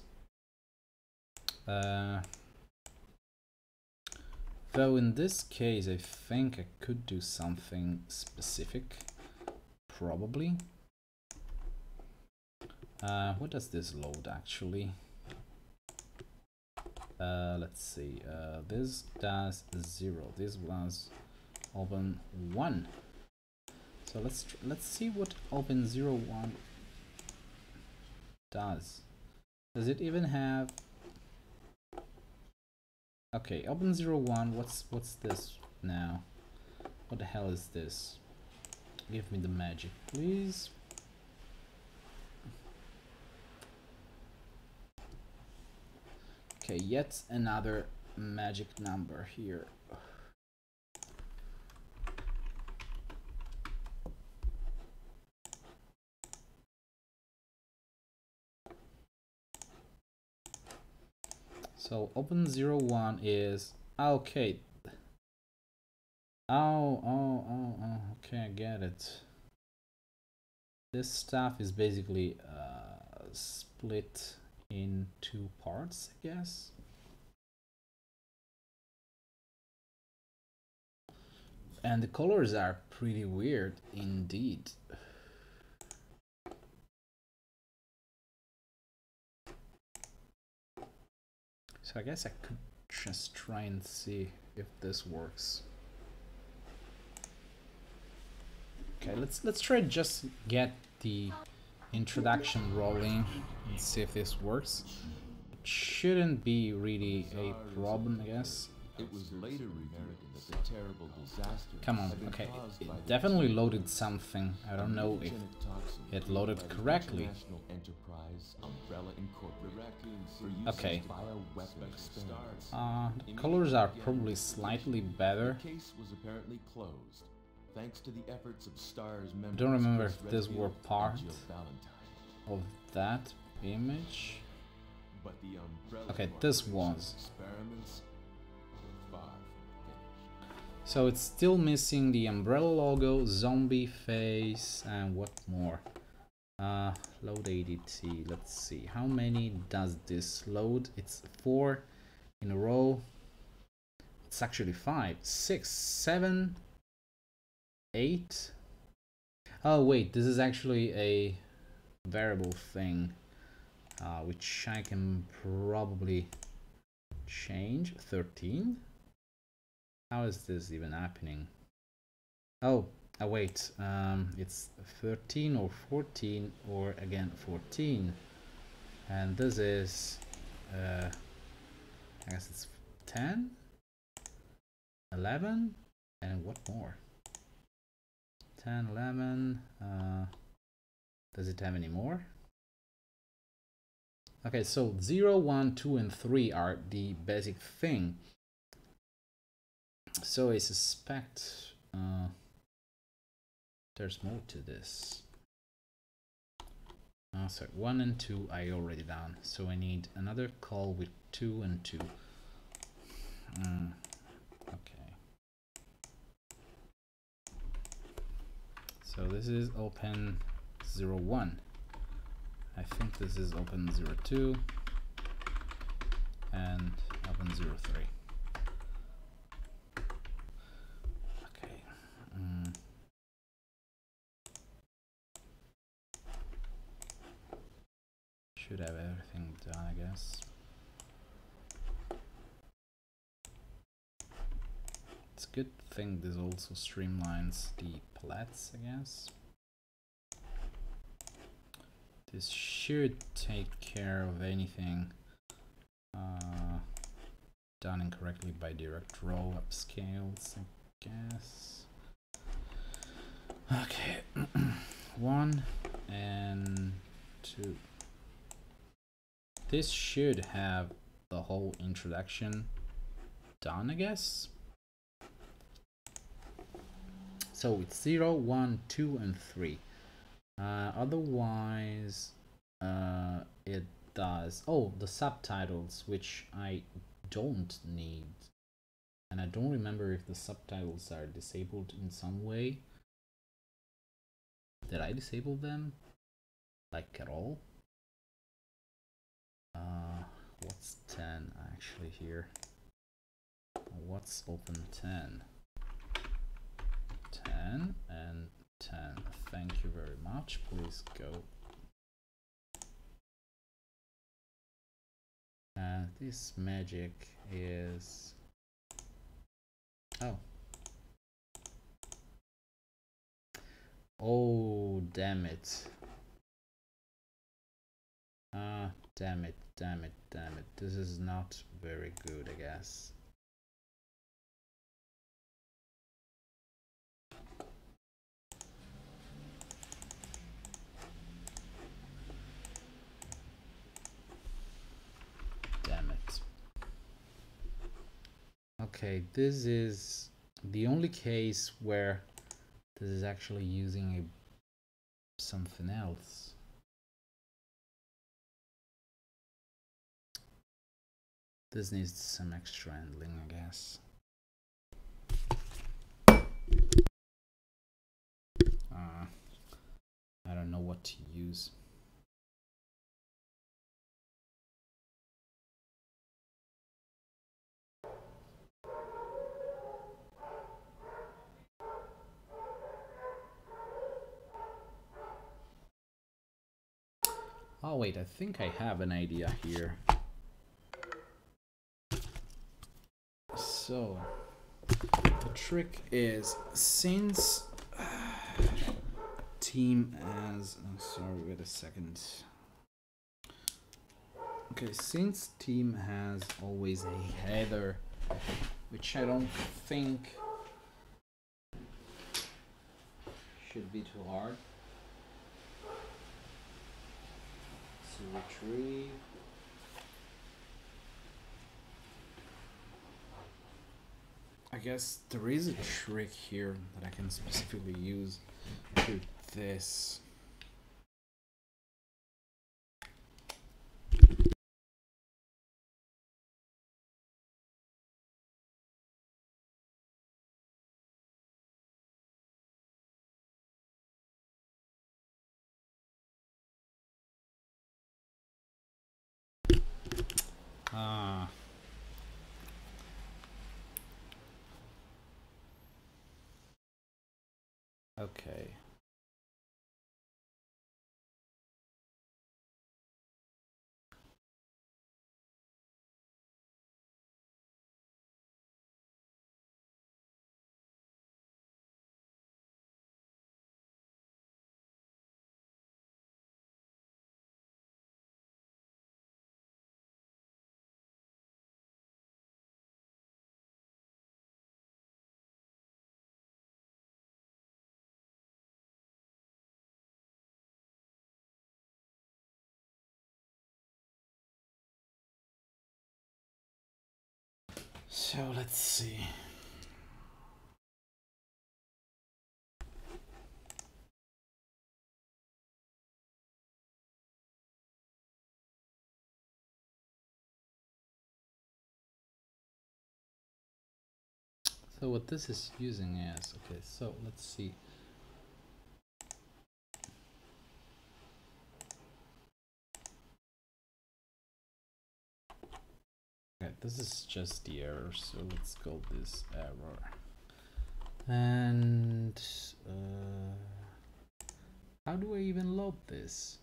Though in this case, I think I could do something specific. probably. What does this load actually? Let's see. This does 0. This was open 1. So let's see what open 0 1 does. Does it even have? Okay, open 0 1. What's this now? What the hell is this? Give me the magic, please. Okay, yet another magic number here. So open 0 1 is okay. Oh, okay, I get it. This stuff is basically split in 2 parts, I guess. And the colors are pretty weird indeed. So I guess I could just try and see if this works. Okay, let's try just get the introduction rolling and see if this works. It shouldn't be really a problem, I guess. It was later revealed that the terrible disaster. Come on, okay, it definitely loaded something. I don't know if it loaded correctly. Okay. The colors are probably slightly better. The case was apparently closed, thanks to the efforts of STAR's members. I don't remember if this were part of that image. But the umbrella okay, this was. Experiments were far from finished. So it's still missing the umbrella logo, zombie face, and what more? Load ADT. Let's see. How many does this load? It's 4 in a row. It's actually 5, 6, 7, 8. Oh wait, this is actually a variable thing, which I can probably change. 13. How is this even happening? Oh, wait, it's 13 or 14 or again 14, and this is I guess it's 10, 11, and what more? 10, 11. Does it have any more? Okay, so 0, 1, 2, and 3 are the basic thing. So I suspect there's more to this. Sorry, 1 and 2 I already done, so I need another call with 2 and 2. Okay. So this is open 0, 1. I think this is open 0, 2 and open 0, 3. Okay. Should have everything done, I guess. It's a good thing this also streamlines the palettes, I guess. This should take care of anything done incorrectly by direct row upscales, I guess. Okay, 1 and 2. This should have the whole introduction done, I guess. So it's 0, 1, 2, and 3. Otherwise, it does. Oh, the subtitles, which I don't need. And I don't remember if the subtitles are disabled in some way. Did I disable them? Like at all? What's 10 actually here? What's open 10? 10 and 10. Thank you very much. Please go. And this magic is... Oh. Oh, damn it. Ah, damn it, damn it, damn it. This is not very good, I guess. Damn it. Okay, this is the only case where this is actually using something else. This needs some extra handling, I guess. I don't know what to use. Oh wait, I think I have an idea here. So, the trick is, since team as... Oh, sorry, wait a second. Okay, since team has always a header, which I don't think should be too hard. So retrieve. I guess there is a trick here that I can specifically use to this. Ah. Okay. So let's see. So what this is using is, okay, so let's see. Okay, this is just the error, so let's call this error. And how do I even load this?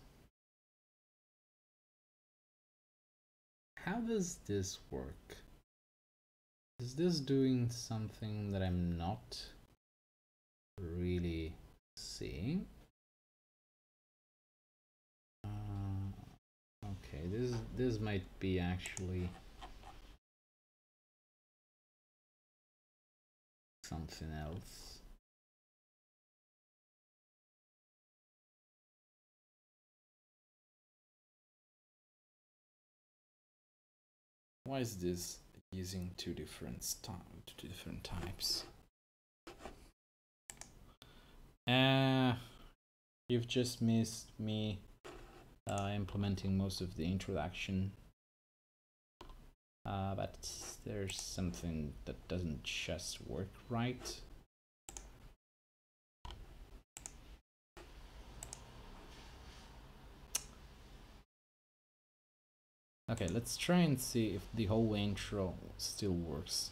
How does this work? Is this doing something that I'm not really seeing? Okay, this might be actually something else. Why is this using two different types? You've just missed me implementing most of the introduction, but there's something that doesn't just work right. Okay, let's try and see if the whole intro still works.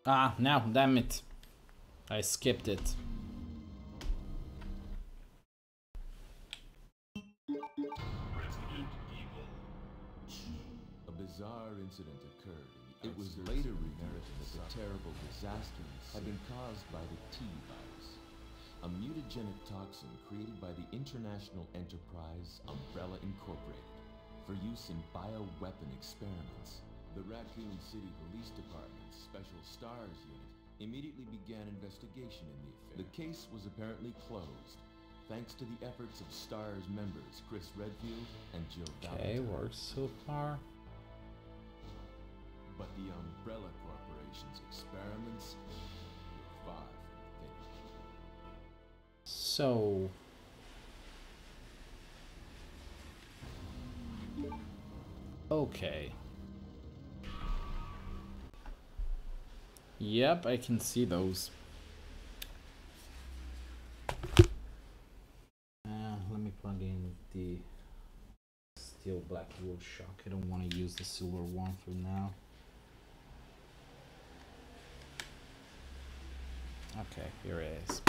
Ah, now, damn it. I skipped it. A bizarre incident occurred. It was later revealed that the terrible disaster had been caused by the T virus, a mutagenic toxin created by the international enterprise Umbrella Incorporated for use in bioweapon experiments. The Raccoon City Police Department's Special Stars Unit immediately began investigation in the affair. The case was apparently closed, thanks to the efforts of STARS members Chris Redfield and Jill Okay, Valentine. works so far. But the Umbrella Corporation's experiments were far from finished. So... okay. Yep, I can see those. Let me plug in the steel black wool shock. I don't want to use the silver one for now. Okay, here it is.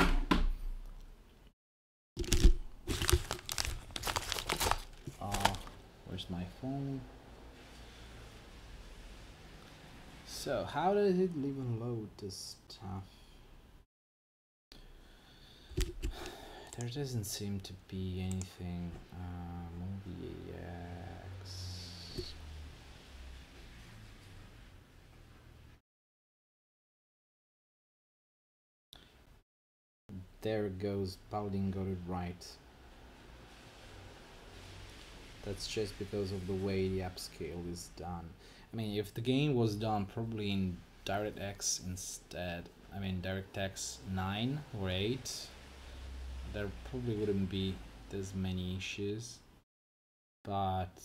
Where's my phone? So, how does it even load this stuff? There doesn't seem to be anything. Movie AX. There it goes. Balding got it right. That's just because of the way the upscale is done. I mean, if the game was done probably in DirectX instead, I mean DirectX 9 or 8, there probably wouldn't be this many issues. But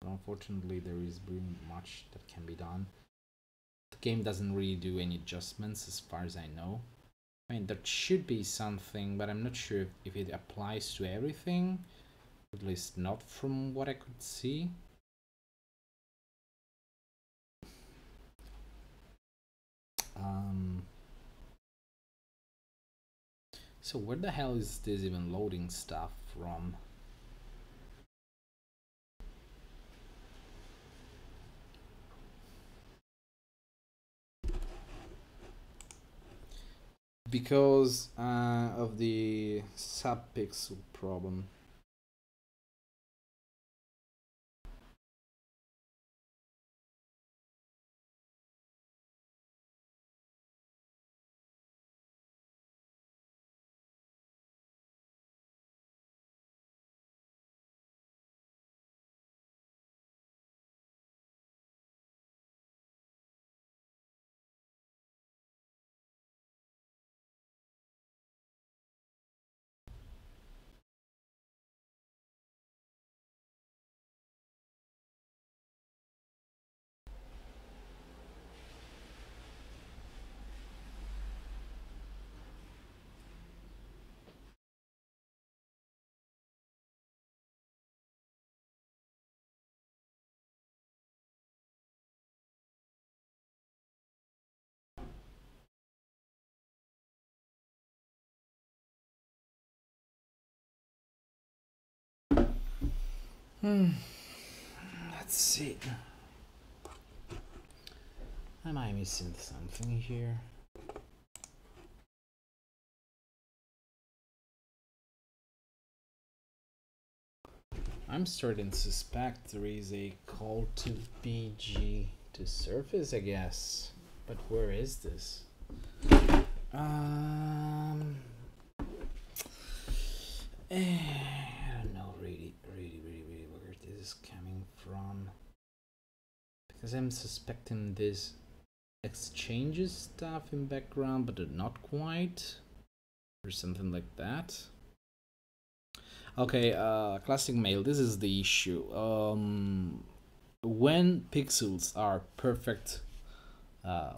unfortunately, there is really much that can be done. The game doesn't really do any adjustments as far as I know. I mean, there should be something, but I'm not sure if it applies to everything. At least not from what I could see. So where the hell is this even loading stuff from? Because of the subpixel problem. Let's see. Am I missing something here? I'm starting to suspect there is a call to BG to surface, I guess. But where is this? I don't know really where this is coming from. Because I'm suspecting this exchanges stuff in background, but not quite. Or something like that. Okay, classic mail, this is the issue. When pixels are perfect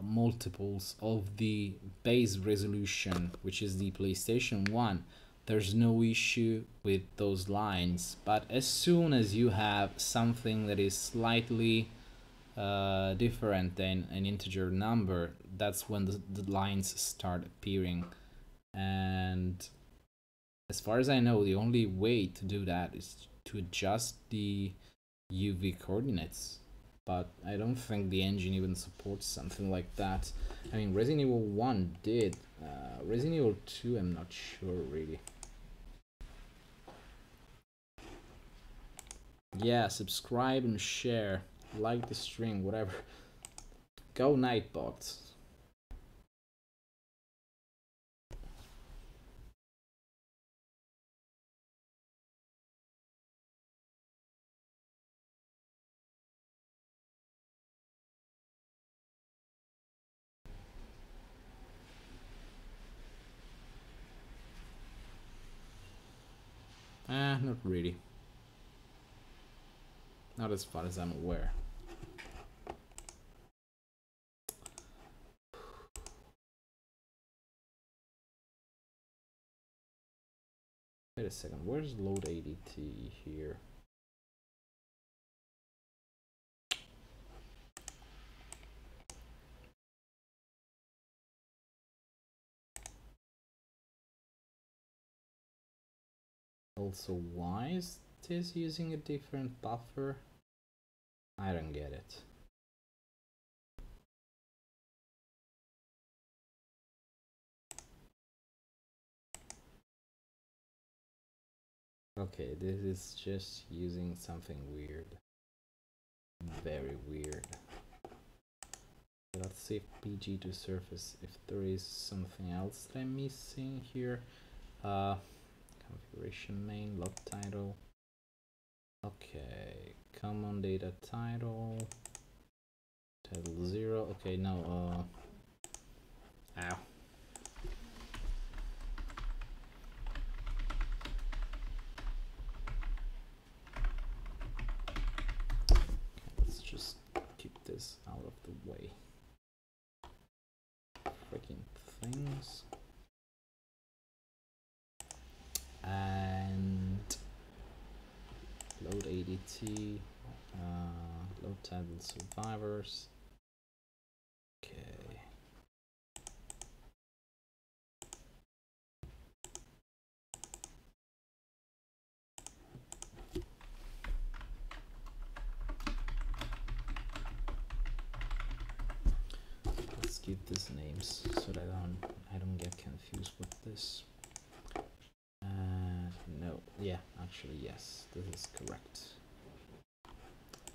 multiples of the base resolution, which is the PlayStation 1, there's no issue with those lines. But as soon as you have something that is slightly different than an integer number, that's when the lines start appearing. And as far as I know, the only way to do that is to adjust the UV coordinates. But I don't think the engine even supports something like that. I mean, Resident Evil 1 did. Resident Evil 2, I'm not sure really. Yeah, subscribe and share. Like the stream, whatever. Go Nightbot. Not really. Not as far as I'm aware. Wait a second, where's load ADT here? Also, why is this using a different buffer? I don't get it. Okay, this is just using something weird. Very weird. Let's see if PG to surface, if there is something else that I'm missing here. Configuration main, log title. Okay, common data title. Title 0. Okay, no, ow. Let's just keep this out of the way. Freaking things. And load ADT, load title survivors. Okay. Let's keep these names so that I don't get confused with this. No, yeah, actually yes, this is correct.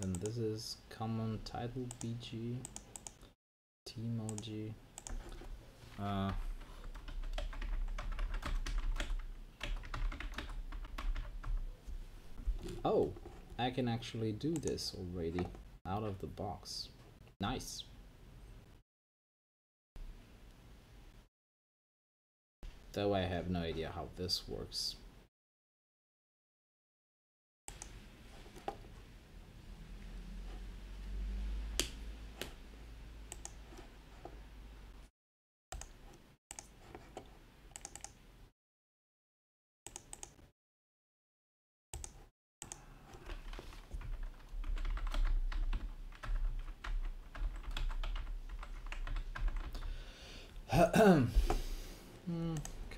And this is common title BG, T-emoji. Oh, I can actually do this already out of the box. Nice. Though I have no idea how this works.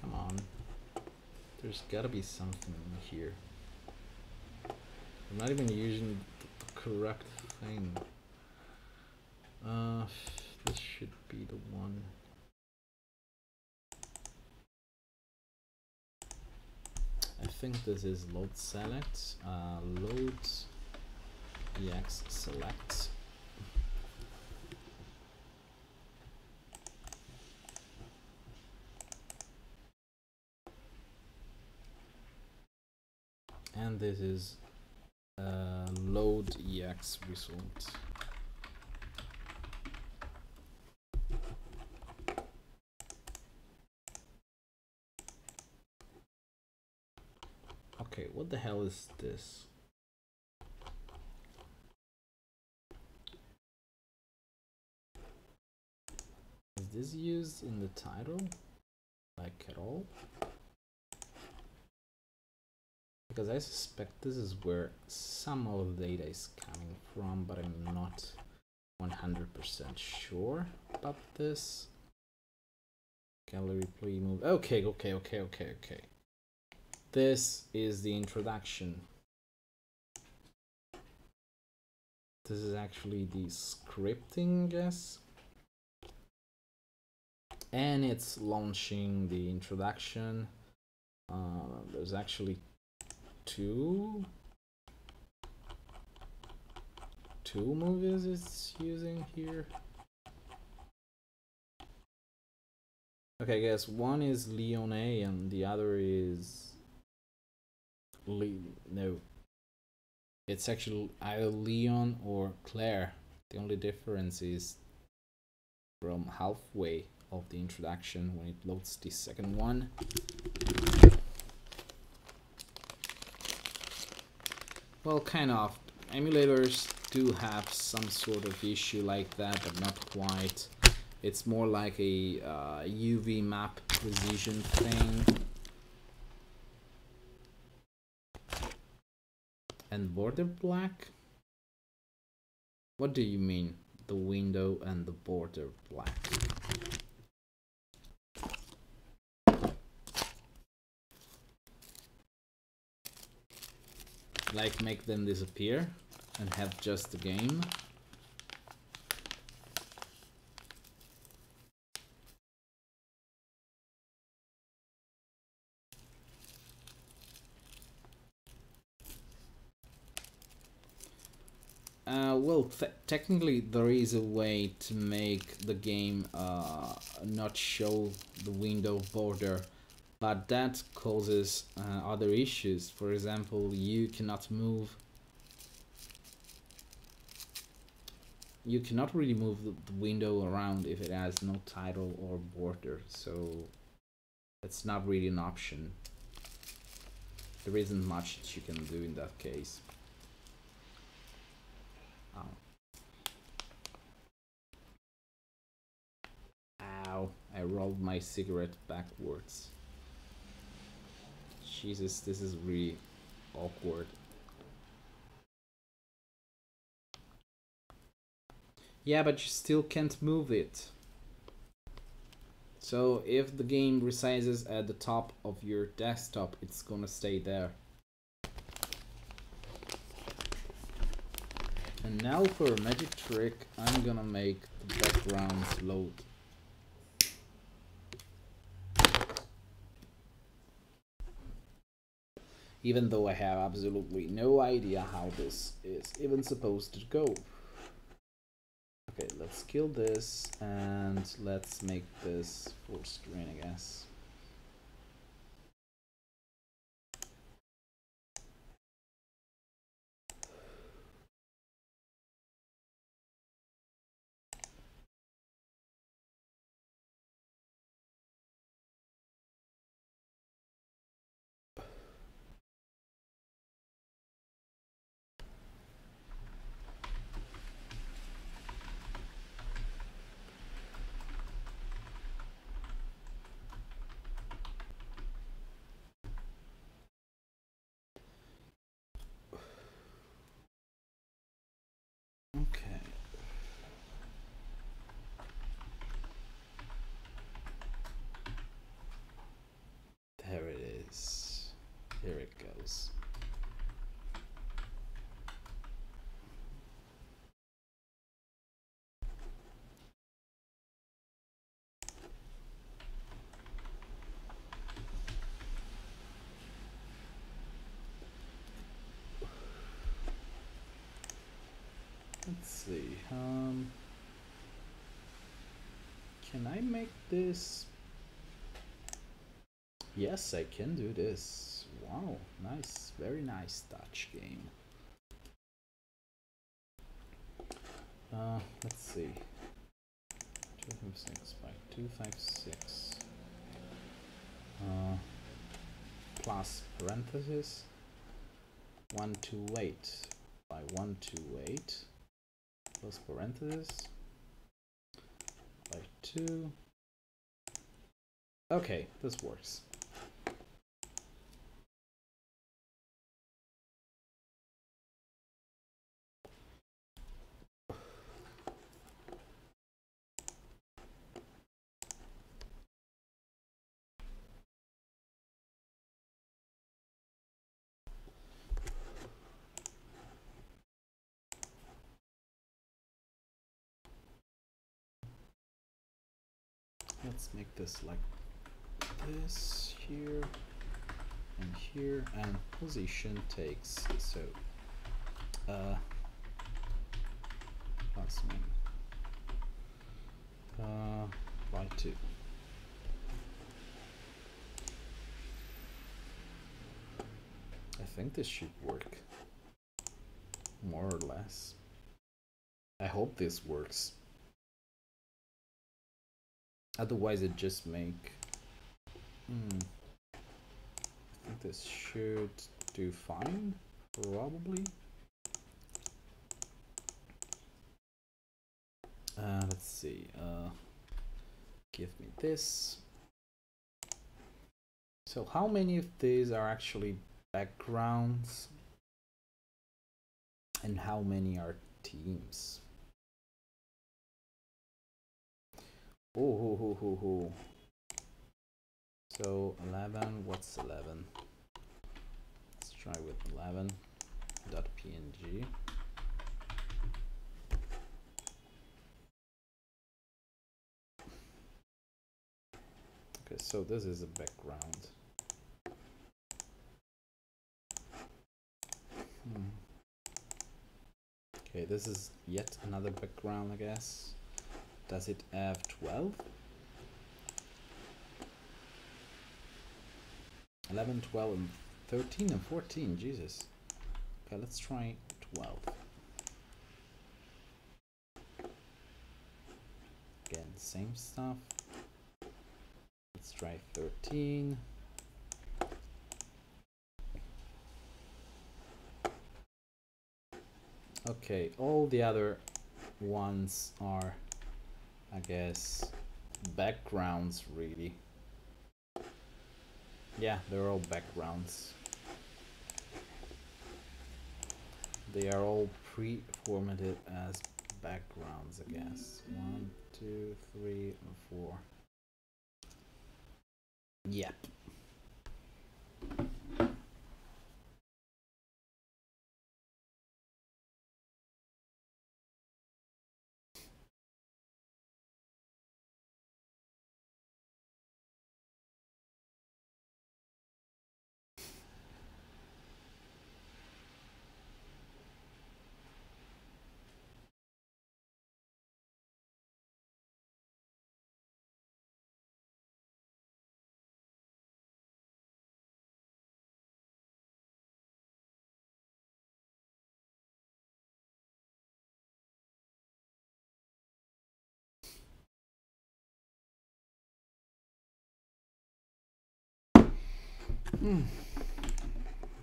Come on. There's gotta be something in here. I'm not even using the correct thing. This should be the one. I think this is load select, load ex select. And this is load ex result. Okay, what the hell is this? Is this used in the title? Like at all? Because I suspect this is where some of the data is coming from, but I'm not 100% sure about this. Gallery play move. Okay. This is the introduction. This is actually the scripting, I guess. And it's launching the introduction. There's actually two movies it's using here. Okay, I guess one is Leon A and the other is no. It's actually either Leon or Claire. The only difference is from halfway of the introduction when it loads the second one. Well, kind of. Emulators do have some sort of issue like that, but not quite. It's more like a UV map precision thing. And border black? What do you mean? The window and the border black? Like make them disappear and have just the game? Well, technically there is a way to make the game not show the window border, but that causes other issues. For example, you cannot really move the window around if it has no title or border, so it's not really an option. There isn't much that you can do in that case. Ow, I rolled my cigarette backwards. Jesus, this is really awkward. Yeah, but you still can't move it. So if the game resizes at the top of your desktop, it's gonna stay there. And now for a magic trick, I'm gonna make the backgrounds load. Even though I have absolutely no idea how this is even supposed to go. Okay, let's kill this and let's make this full screen, I guess. Okay. There it is. Here it goes. Let's see. Can I make this? Yes, I can do this. Wow, nice, very nice touch game. Let's see. 256 by 256 plus parenthesis 128 by 128 plus parenthesis by 2. Okay, this works. let's make this like this here and here, and position takes so plus min by 2. I think this should work more or less. I hope this works. Otherwise it just make I think this should do fine, probably. Let's see, give me this. So how many of these are actually backgrounds and how many are teams? Oh. So 11, what's 11? Let's try with 11.png. Okay, so this is a background. Okay, this is yet another background, I guess. Does it have 12? 11, 12, and 13 and 14, Jesus. Okay, let's try 12. Again, same stuff. Let's try 13. Okay, all the other ones are, I guess, backgrounds, really. Yeah, they're all backgrounds. They are all pre-formatted as backgrounds, I guess. 1, 2, 3, and 4. Yep.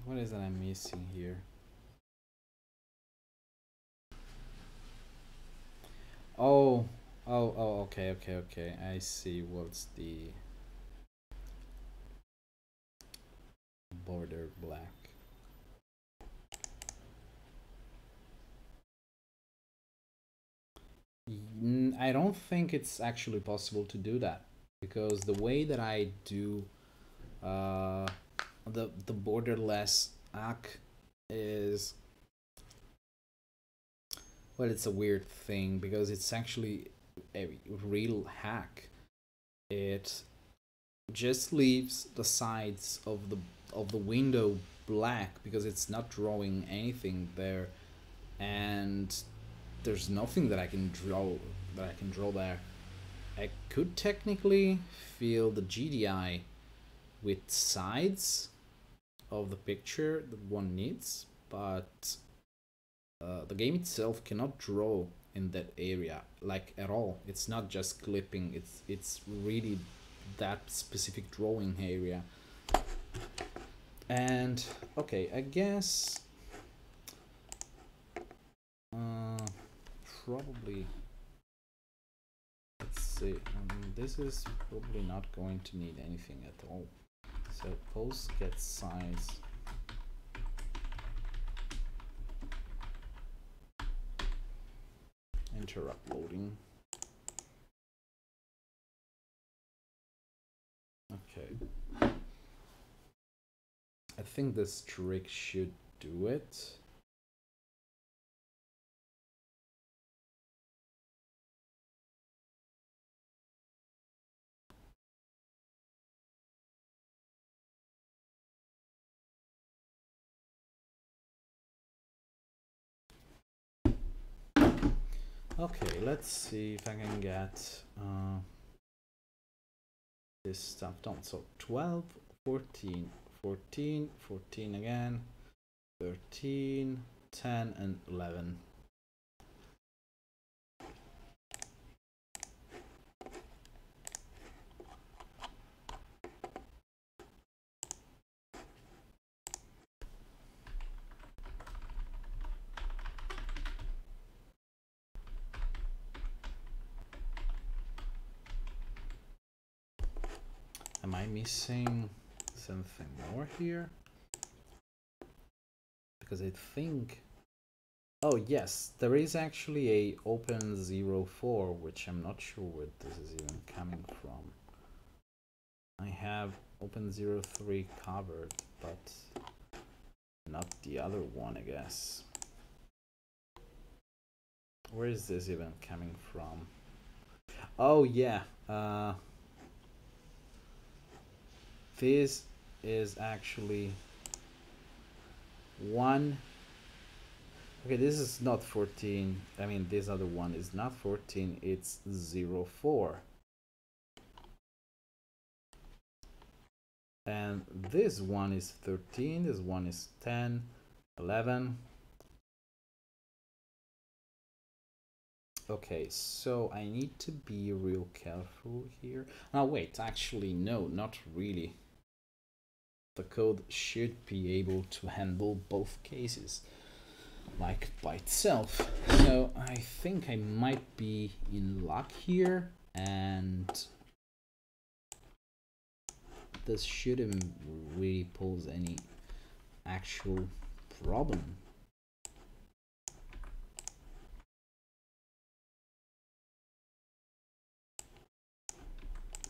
What is that I'm missing here? Oh, okay. I see what's the border black. I don't think it's actually possible to do that, because the way that I do the borderless hack is, well, it's a weird thing because it's actually a real hack. It just leaves the sides of the window black because it's not drawing anything there, and there's nothing that I can draw there. I could technically fill the GDI with sides of the picture that one needs, but the game itself cannot draw in that area, like, at all. It's not just clipping, it's really that specific drawing area. And okay, I guess probably, let's see, this is probably not going to need anything at all. So post get size, enter uploading. Okay, I think this trick should do it. Okay, let's see if I can get this stuff done. So 12, 14, 14, 14 again, 13, 10, and 11. Am I missing something more here? Because I think, oh yes, there is actually a open04, which I'm not sure where this is even coming from. I have open03 covered, but not the other one, I guess. Where is this even coming from? Oh yeah, this is actually one. Okay, this is not 14. I mean, this other one is not 14, it's 04. And this one is 13, this one is 10, 11. Okay, so I need to be real careful here. Now wait, actually no, not really. The code should be able to handle both cases, like by itself. So I think I might be in luck here, and this shouldn't really pose any actual problem.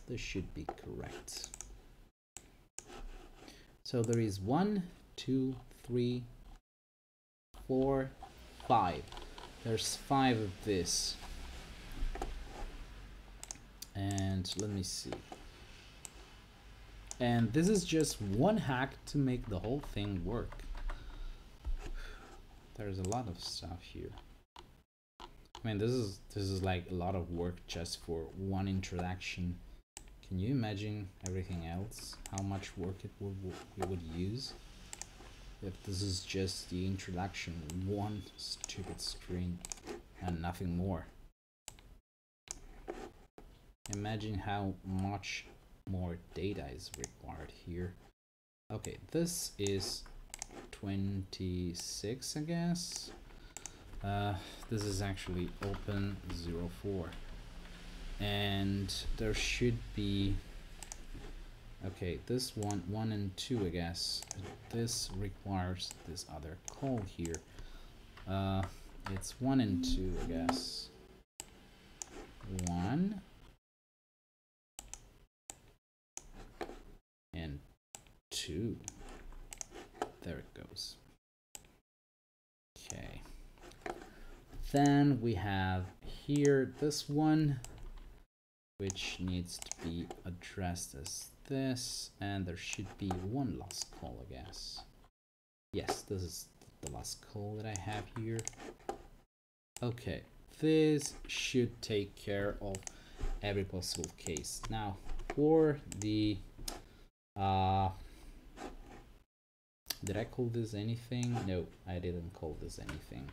This should be correct. So there is 1, 2, 3, 4, 5. There's 5 of this. And let me see. And this is just one hack to make the whole thing work. There's a lot of stuff here. I mean, this is like a lot of work just for one introduction. Can you imagine everything else? How much work it would use if this is just the introduction, one stupid screen and nothing more. Imagine how much more data is required here. Okay, this is 26, I guess. This is actually open 04, and there should be, okay, this one and 2, I guess. This requires this other call here. It's 1 and 2, I guess. 1 and 2. There it goes. Okay. Then we have here this one, which needs to be addressed as this, and there should be one last call, I guess. Yes, this is the last call that I have here. Okay, this should take care of every possible case. Now, for the did I call this anything? No, I didn't call this anything.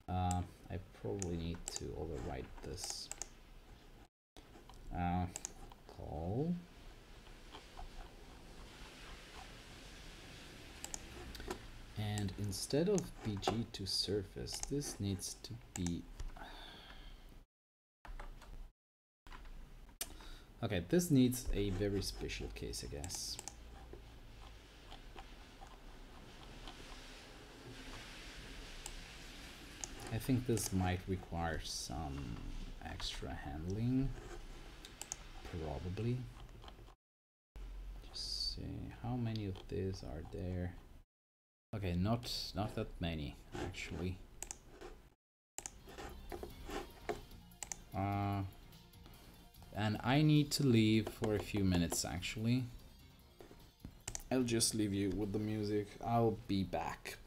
I probably need to overwrite this. Call. And instead of BG to surface, this needs to be... Okay, this needs a very special case, I guess. I think this might require some extra handling, probably. Just see how many of these are there. Okay, not that many actually. And I need to leave for a few minutes actually. I'll just leave you with the music. I'll be back.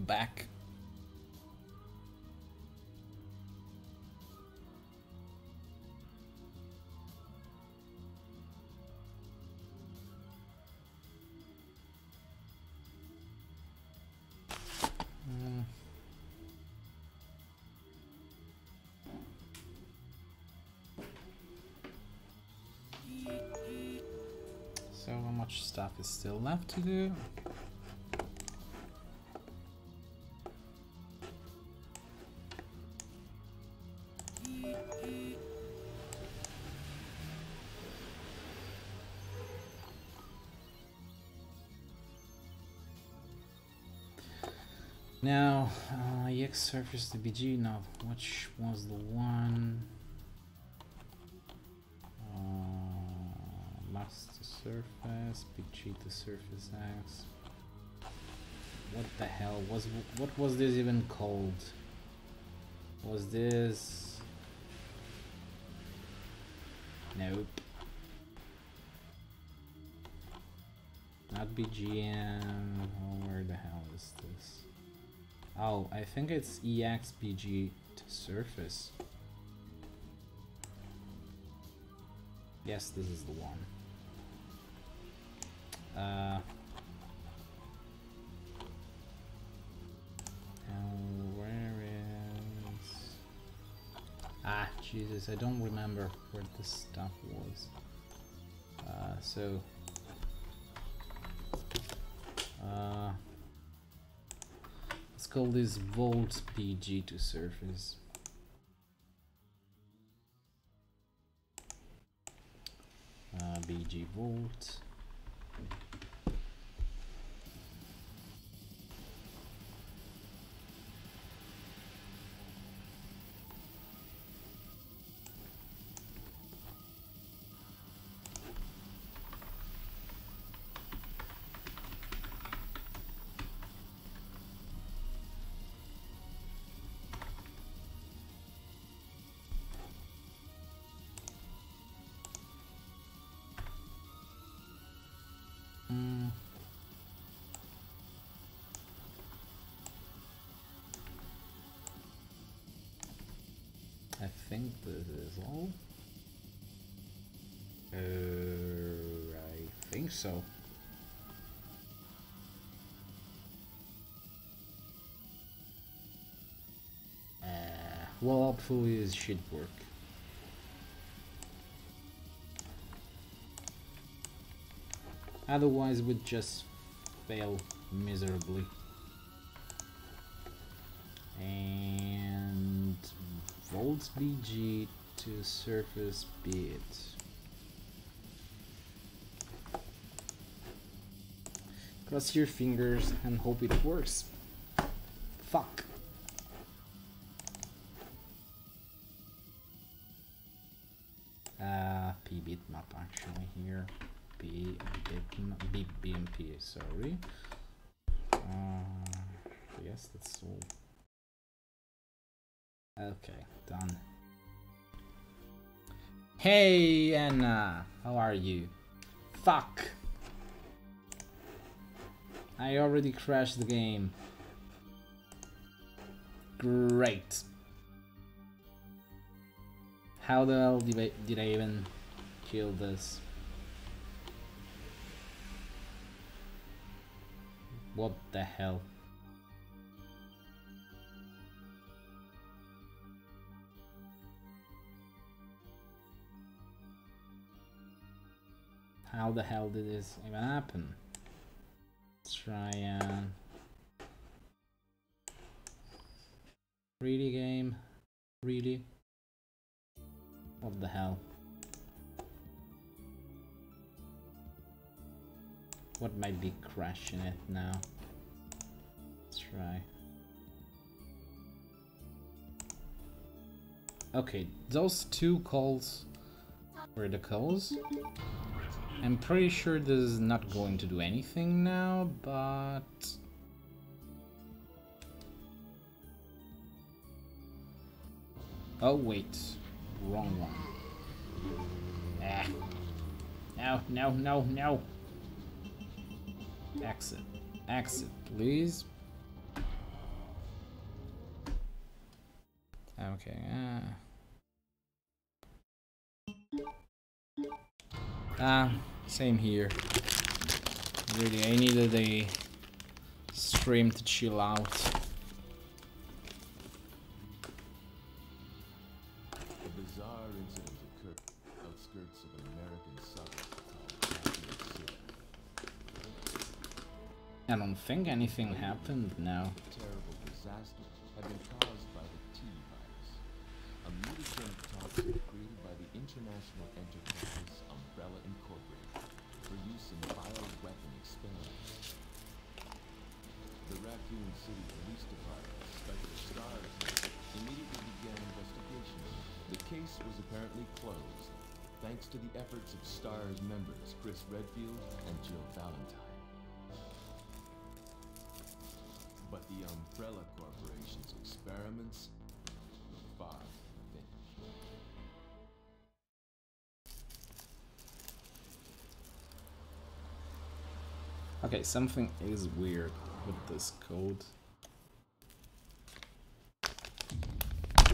back. So how much stuff is still left to do? Now, EX surface to BG, no, which was the one? Max to surface, BG to surface X. What the hell what was this even called? Was this? Nope. Not BGM. Oh, where the hell is this? Oh, I think it's EXBG to surface. Yes, this is the one. Where is... Ah, Jesus, I don't remember where this stuff was. Let's call this Volt PG to surface. BG Volt. I think this is all. I think so. Well, hopefully this should work. Otherwise, we'd just fail miserably. And Volts BG to surface bit. Cross your fingers and hope it works. Fuck. P bitmap actually here. BMP, sorry. Yes, that's all. Okay, done. Hey Anna, how are you? Fuck! I already crashed the game. Great. How the hell did I even kill this? What the hell? How the hell did this even happen? Let's try and... Really game? Really? What the hell? What might be crashing it now? Let's try. Okay, those two calls were the calls. I'm pretty sure this is not going to do anything now, but... Oh wait, wrong one. Ah. No, no, no, no. Exit. Exit, please. okay. Same here. Really, I needed a stream to chill out. A bizarre incident occurred outskirts of an American suburb called City. I don't think anything happened now. A terrible disaster had been caused by the T virus, a mutagenic toxin created by the international enterprise Umbrella Incorporated for use in bioweapon experiments. The Raccoon City Police Department, Special Stars, immediately began investigation. The case was apparently closed, thanks to the efforts of STARS members Chris Redfield and Jill Valentine. But the Umbrella Corporation's experiments were far from finished. Okay, something is weird with this code.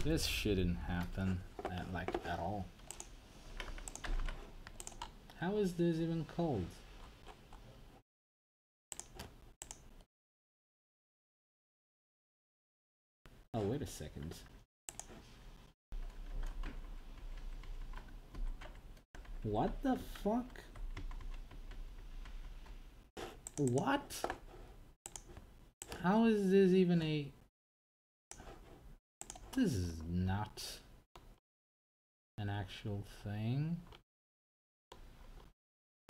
This shouldn't happen at all. How is this even called? Oh, wait a second. What the fuck? What? How is this even a... This is not an actual thing.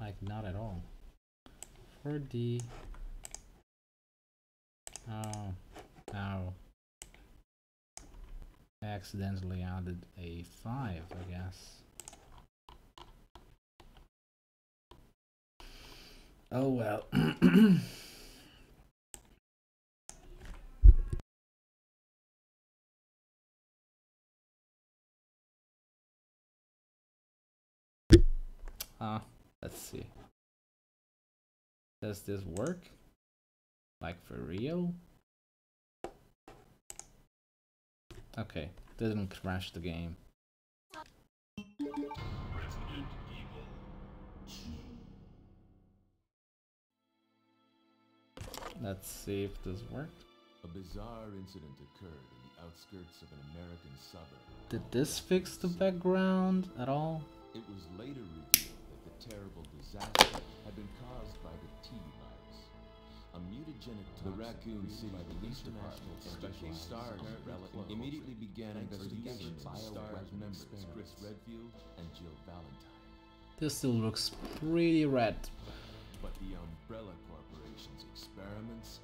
Like, not at all. 4D. Oh. No. I accidentally added a 5, I guess. Oh well. Let's see. Does this work? Like for real? Okay, didn't crash the game. Let's see if this worked. A bizarre incident occurred in the outskirts of an American suburb. Did this fix the background at all? It was later revealed that the terrible disaster had been caused by the T virus, a mutagenic toxin. The Raccoon City Police Department Special Stars immediately began investigation by STARS members Chris Redfield and Jill Valentine. This still looks pretty red. But the Umbrella Corporation's experiments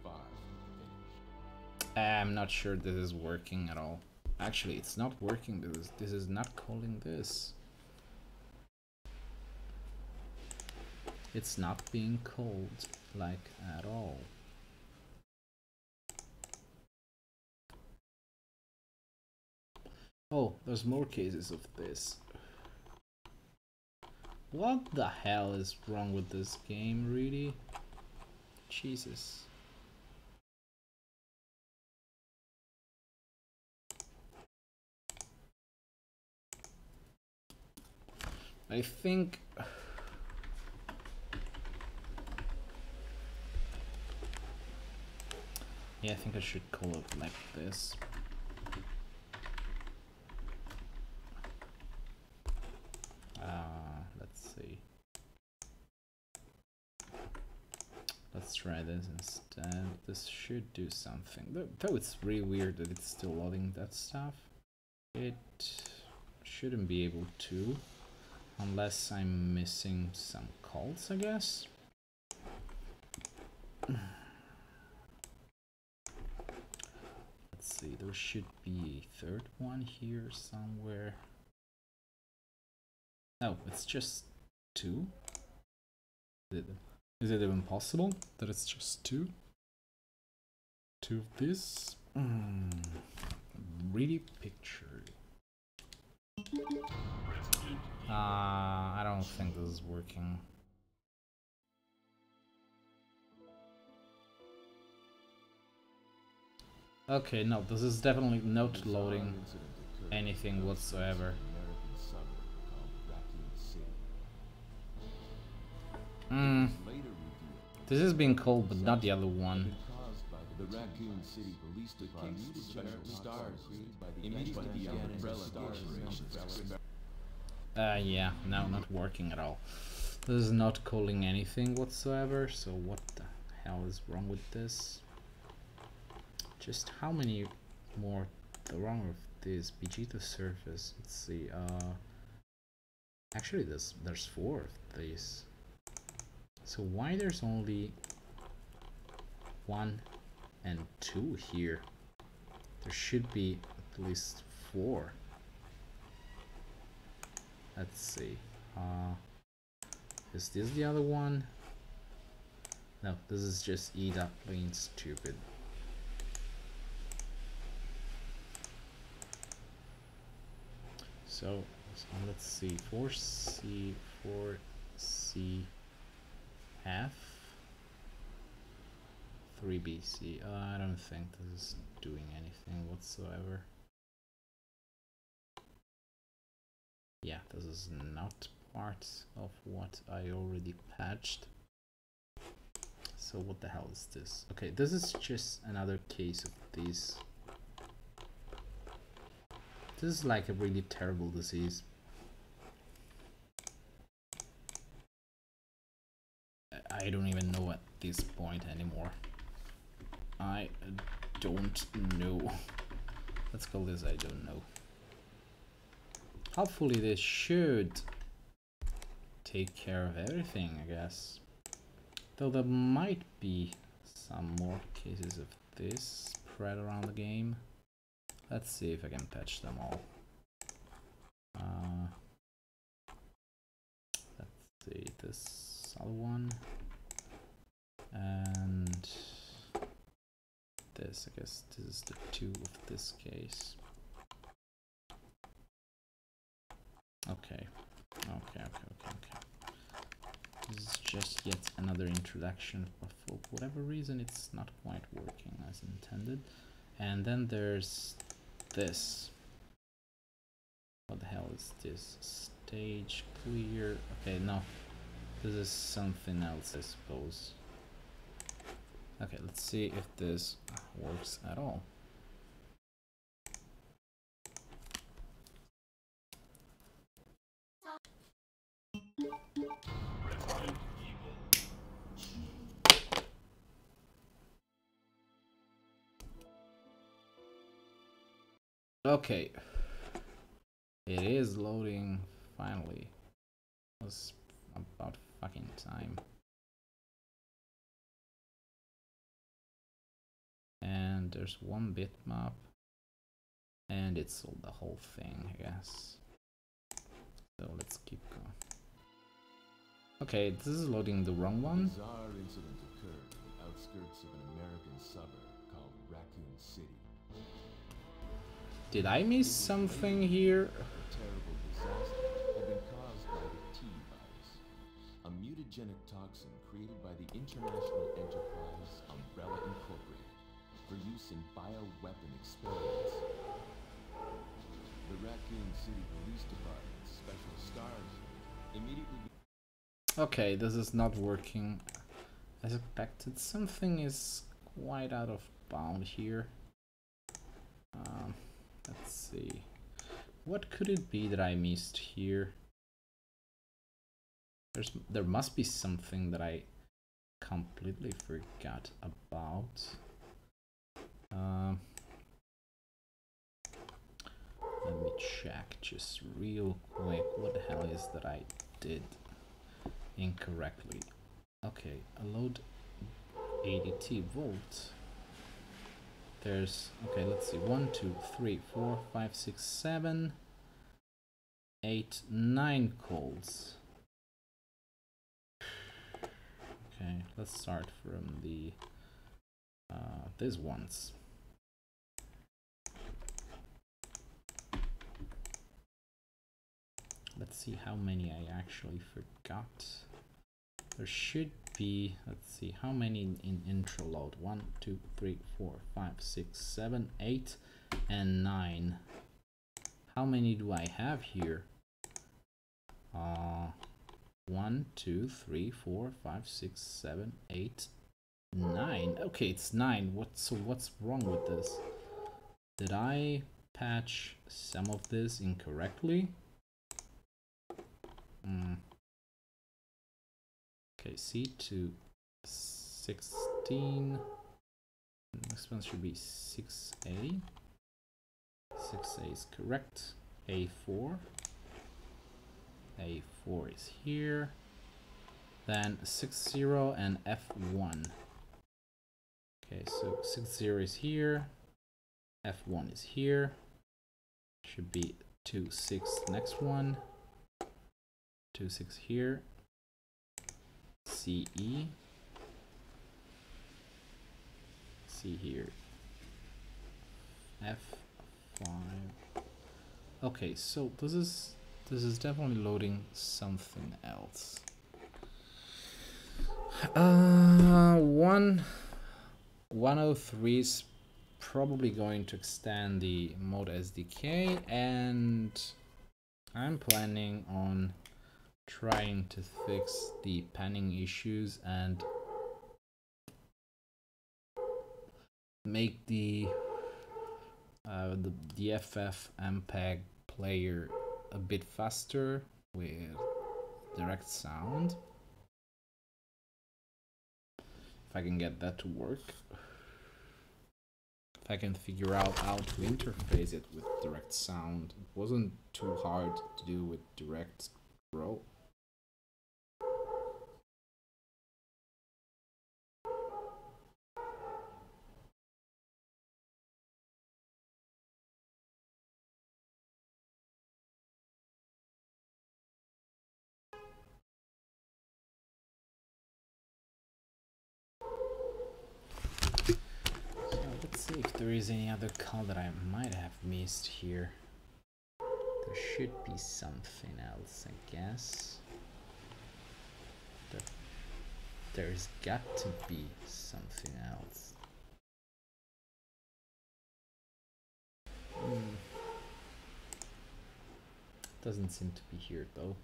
were far from finished. I'm not sure this is working at all. Actually, it's not working because this is not calling this. It's not being called, like, at all. Oh, there's more cases of this. What the hell is wrong with this game, really? Jesus. I think... Yeah, I think I should call it like this. Let's see. Let's try this instead. This should do something. Though it's really weird that it's still loading that stuff. It shouldn't be able to. Unless I'm missing some calls, I guess. Let's see, there should be a third one here somewhere. Oh, it's just 2? Is it even possible that it's just 2? 2 of this? Really pictured. I don't think this is working. Okay, no, this is definitely not loading anything whatsoever. This is being called, but not the other one. The Raccoon City Police Department special stars immediately began umbrella operations. Yeah, no, not working at all. This is not calling anything whatsoever, so what the hell is wrong with this? Just how many more are wrong with this? Vegeta surface, let's see, actually there's 4 of these. So why there's only 1 and 2 here? There should be at least 4. Let's see. Is this the other one? No, this is just Ida plain stupid. So let's see. 4C, 4C, F, 3BC. I don't think this is doing anything whatsoever. Yeah, this is not part of what I already patched. So what the hell is this? Okay, this is just another case of these. This is like a really terrible disease. I don't even know at this point anymore. I don't know. Let's call this I don't know. Hopefully this should take care of everything, I guess. Though there might be some more cases of this spread around the game. Let's see if I can patch them all. Let's see, this other one. And this, I guess this is the 2 of this case. Okay. This is just yet another introduction, but for whatever reason it's not quite working as intended. And then there's this. What the hell is this? Stage clear. Okay, no. This is something else, I suppose. Okay, let's see if this works at all. Okay. It is loading finally. It was about fucking time. And there's 1 bitmap. And it's all the whole thing, I guess. So let's keep going. Okay, this is loading the wrong one. A bizarre incident occurred in the outskirts of an American suburb called Raccoon City. Did I miss something here? A terrible disaster had been caused by the T-virus, a mutagenic toxin created by the international enterprise Umbrella Incorporated for use in bioweapon experiments. The Raccoon City Police Department's special stars immediately... Okay, this is not working as expected. Something is quite out of bound here. Let's see. What could it be that I missed here? There must be something that I completely forgot about. Let me check just real quick. What the hell is that I did incorrectly? Okay, load ADT volt. There's, okay, let's see, 1, 2, 3, 4, 5, 6, 7, 8, 9 calls. Okay, let's start from the these ones. Let's see how many I actually forgot. There should be, let's see, how many in intro load? 1, 2, 3, 4, 5, 6, 7, 8, and 9. How many do I have here? 1, 2, 3, 4, 5, 6, 7, 8, 9. Okay, it's 9. What's wrong with this? Did I patch some of this incorrectly? Okay, C2 16. Next one should be 6A. 6A is correct. A4. A4 is here. Then 60 and F1. Okay, so 60 is here. F1 is here. Should be 26 next one. 26 here. CE. C here. F5. Okay, so this is definitely loading something else. 103 is probably going to extend the mode SDK, and I'm planning on trying to fix the panning issues and make the FF MPEG player a bit faster with direct sound. If I can get that to work. If I can figure out how to interface it with direct sound. It wasn't too hard to do with direct grow. Let's see if there is any other call that I might have missed here. There should be something else, I guess. There's got to be something else. Doesn't seem to be here though.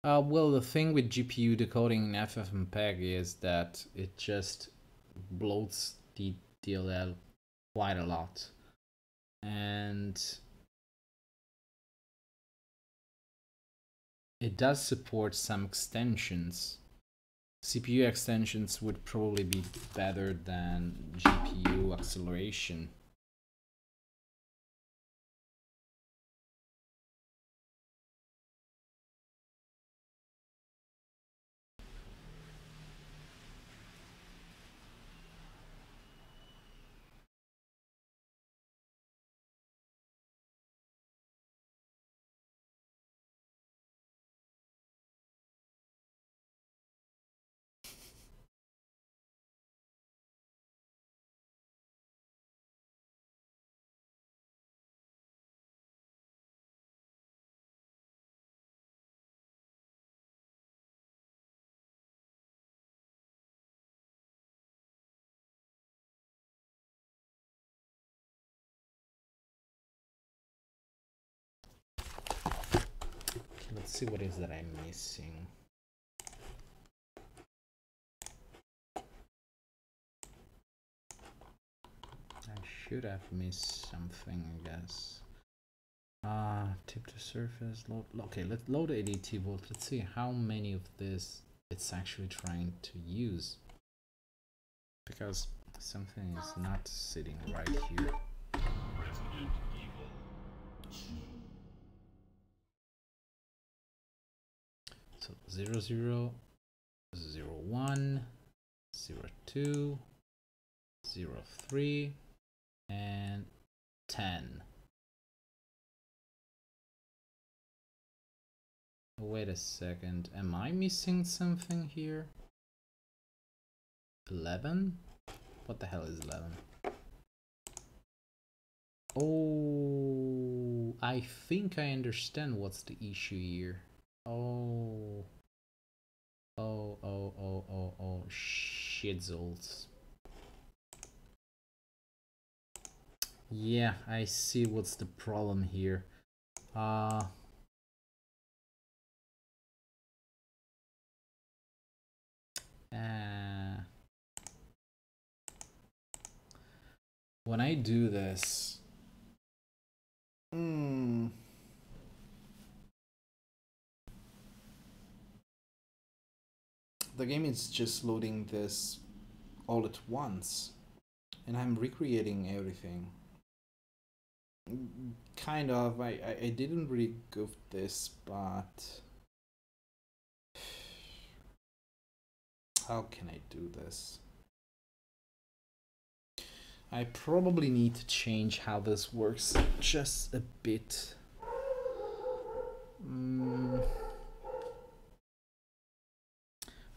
Well, the thing with GPU decoding in FFmpeg is that it just bloats the DLL quite a lot. And it does support some extensions. CPU extensions would probably be better than GPU acceleration. Let's see what is that I'm missing. I should have missed something, I guess. Tip to surface, load. Okay, let's load ADT volt. Let's see how many of this it's actually trying to use. Because something is not sitting right here. So 0, 0, 0, 1, 0, 2, 0, 3, and 10. Wait a second, am I missing something here? 11? What the hell is 11? Oh, I think I understand what's the issue here. Oh. Oh, shitzels. Yeah, I see what's the problem here. Uh, when I do this, the game is just loading this all at once, and I'm recreating everything. Kind of. I didn't really goof this, but how can I do this? I probably need to change how this works just a bit.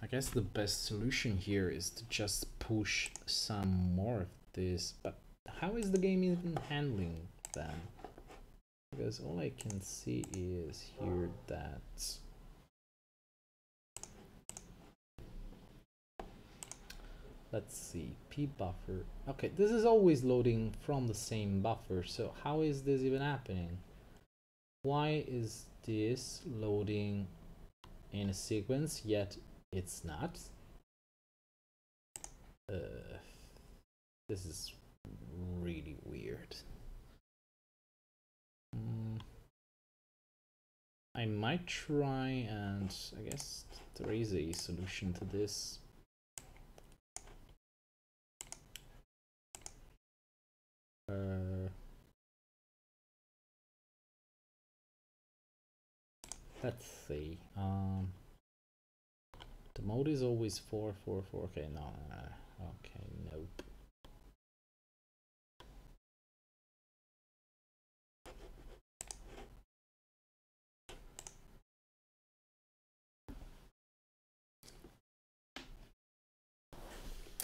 I guess the best solution here is to just push some more of this, but how is the game even handling that? Because all I can see is here that let's see, p buffer. Okay, this is always loading from the same buffer, so how is this even happening? Why is this loading in a sequence yet it's not? This is really weird. I might try, and I guess there is a solution to this. Let's see. The mode is always 444. Okay, no. Okay, nope.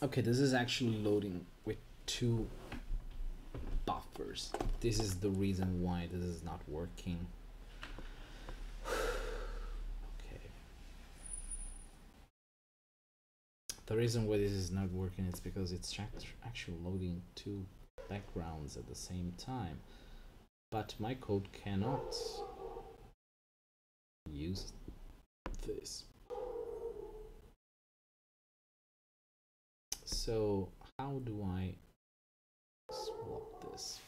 Okay, this is actually loading with 2 buffers. This is the reason why this is not working. Okay. The reason why this is not working is because it's actually loading 2 backgrounds at the same time. But my code cannot use this. So how do I swap this?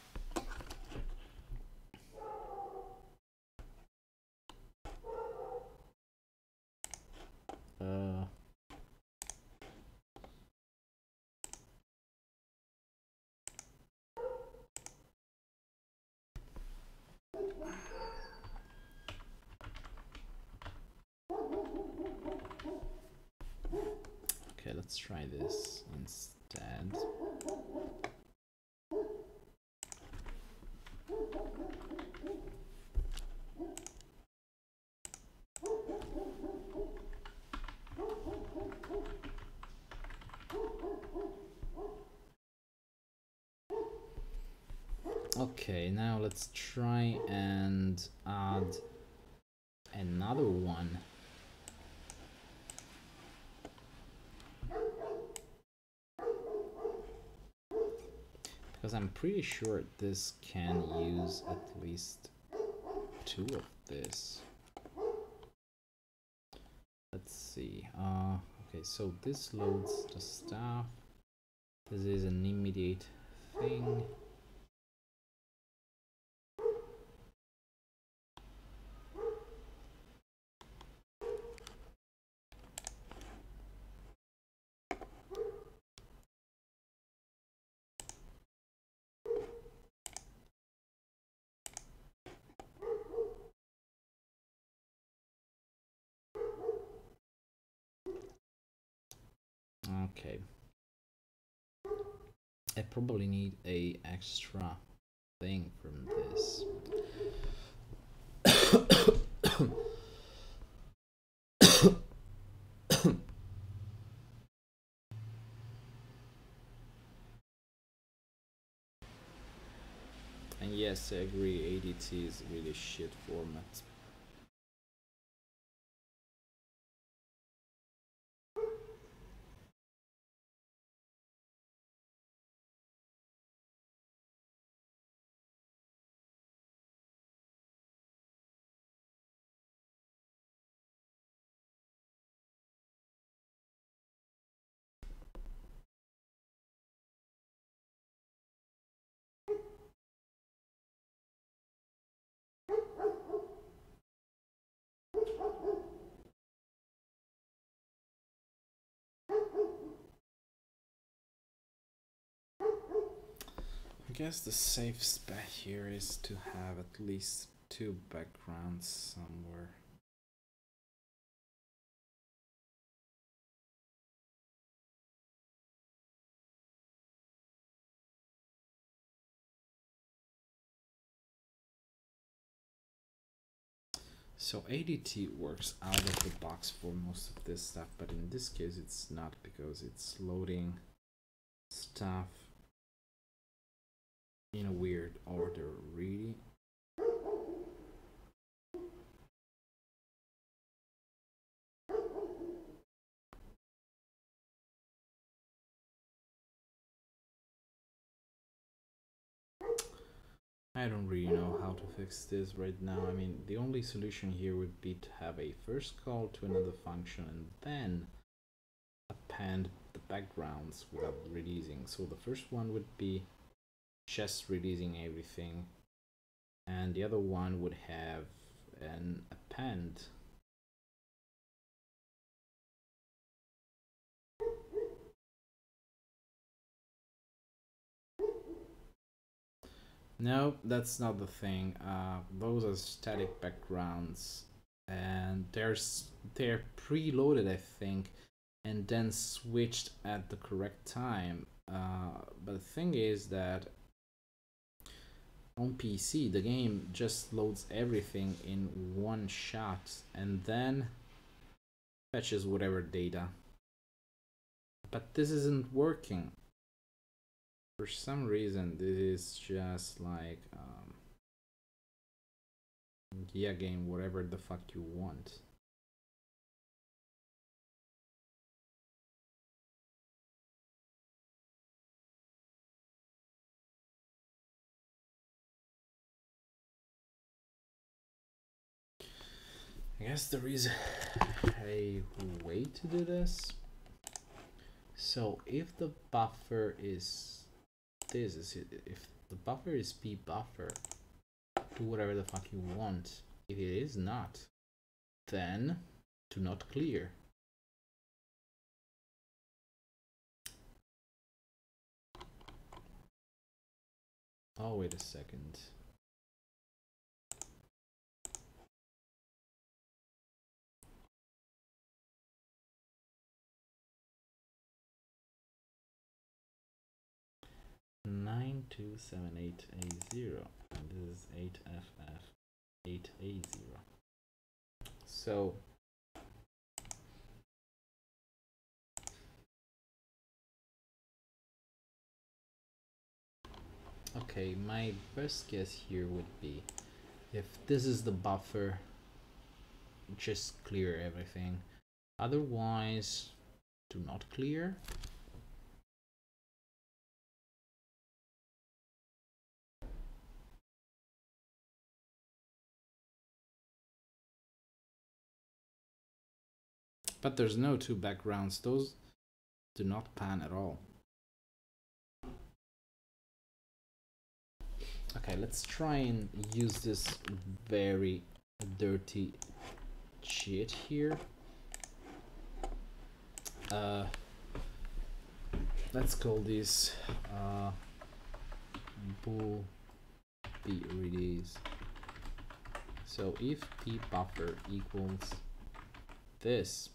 Okay, let's try this instead. Okay, now let's try and add another one. Because I'm pretty sure this can use at least 2 of this. Let's see. Okay, so this loads the stuff. This is an immediate thing. Okay. I probably need a extra thing from this. And yes, I agree, ADT is really shit format. I guess the safe bet here is to have at least 2 backgrounds somewhere. So ADT works out of the box for most of this stuff, but in this case it's not, because it's loading stuff in a weird order, really. I don't really know how to fix this right now. I mean, the only solution here would be to have a first call to another function and then append the backgrounds without releasing. So the first one would be just releasing everything, and the other one would have an append. No, that's not the thing. Those are static backgrounds, and they're preloaded, I think, and then switched at the correct time. But the thing is that on PC, the game just loads everything in one shot and then fetches whatever data. But this isn't working. For some reason, this is just like, yeah, game, whatever the fuck you want. I guess there is a way to do this. So if the buffer is if the buffer is p buffer, do whatever the fuck you want. If it is not, then do not clear. Oh, wait a second. Nine two seven eight A 0, and this is 8FF 8A 0. So okay, my best guess here would be, if this is the buffer, just clear everything. Otherwise, do not clear. But there's no 2 backgrounds. Those do not pan at all. Okay, let's try and use this very dirty cheat here. Let's call this bool b release. So if p buffer equals this,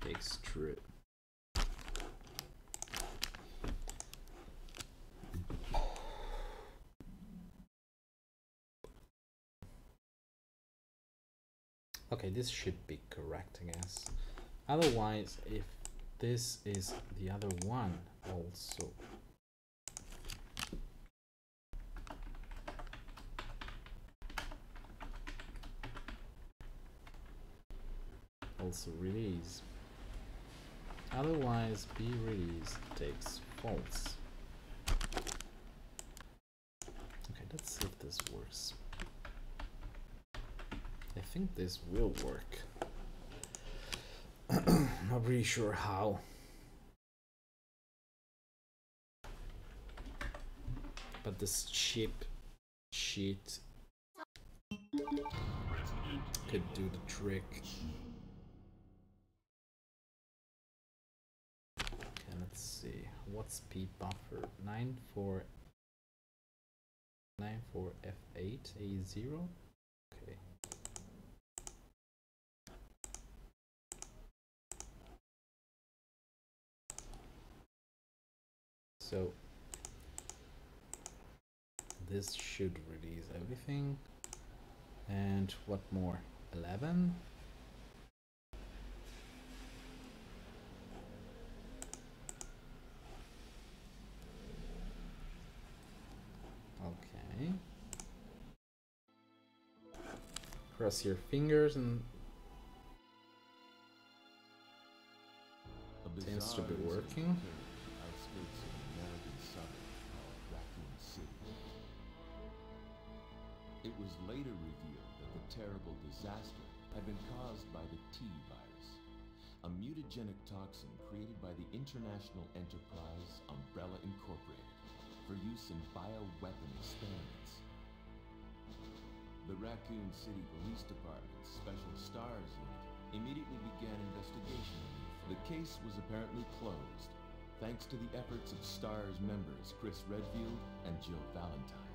takes true. Okay, this should be correct, I guess. Otherwise, if this is the other one also. Also release. Otherwise, be released takes false. Okay, let's see if this works. I think this will work. Not really sure how. But this cheap sheet could do the trick. Okay, let's see. What's P buffer? 9 for F8 A0. Okay. So this should release everything. And what more? 11. Okay. Cross your fingers and seems to be working. It was later revealed that the terrible disaster had been caused by the T virus, a mutagenic toxin created by the international enterprise Umbrella Incorporated for use in bioweapon experiments. The Raccoon City Police Department's Special Stars Unit immediately began investigation. The case was apparently closed, thanks to the efforts of STARS members Chris Redfield and Jill Valentine.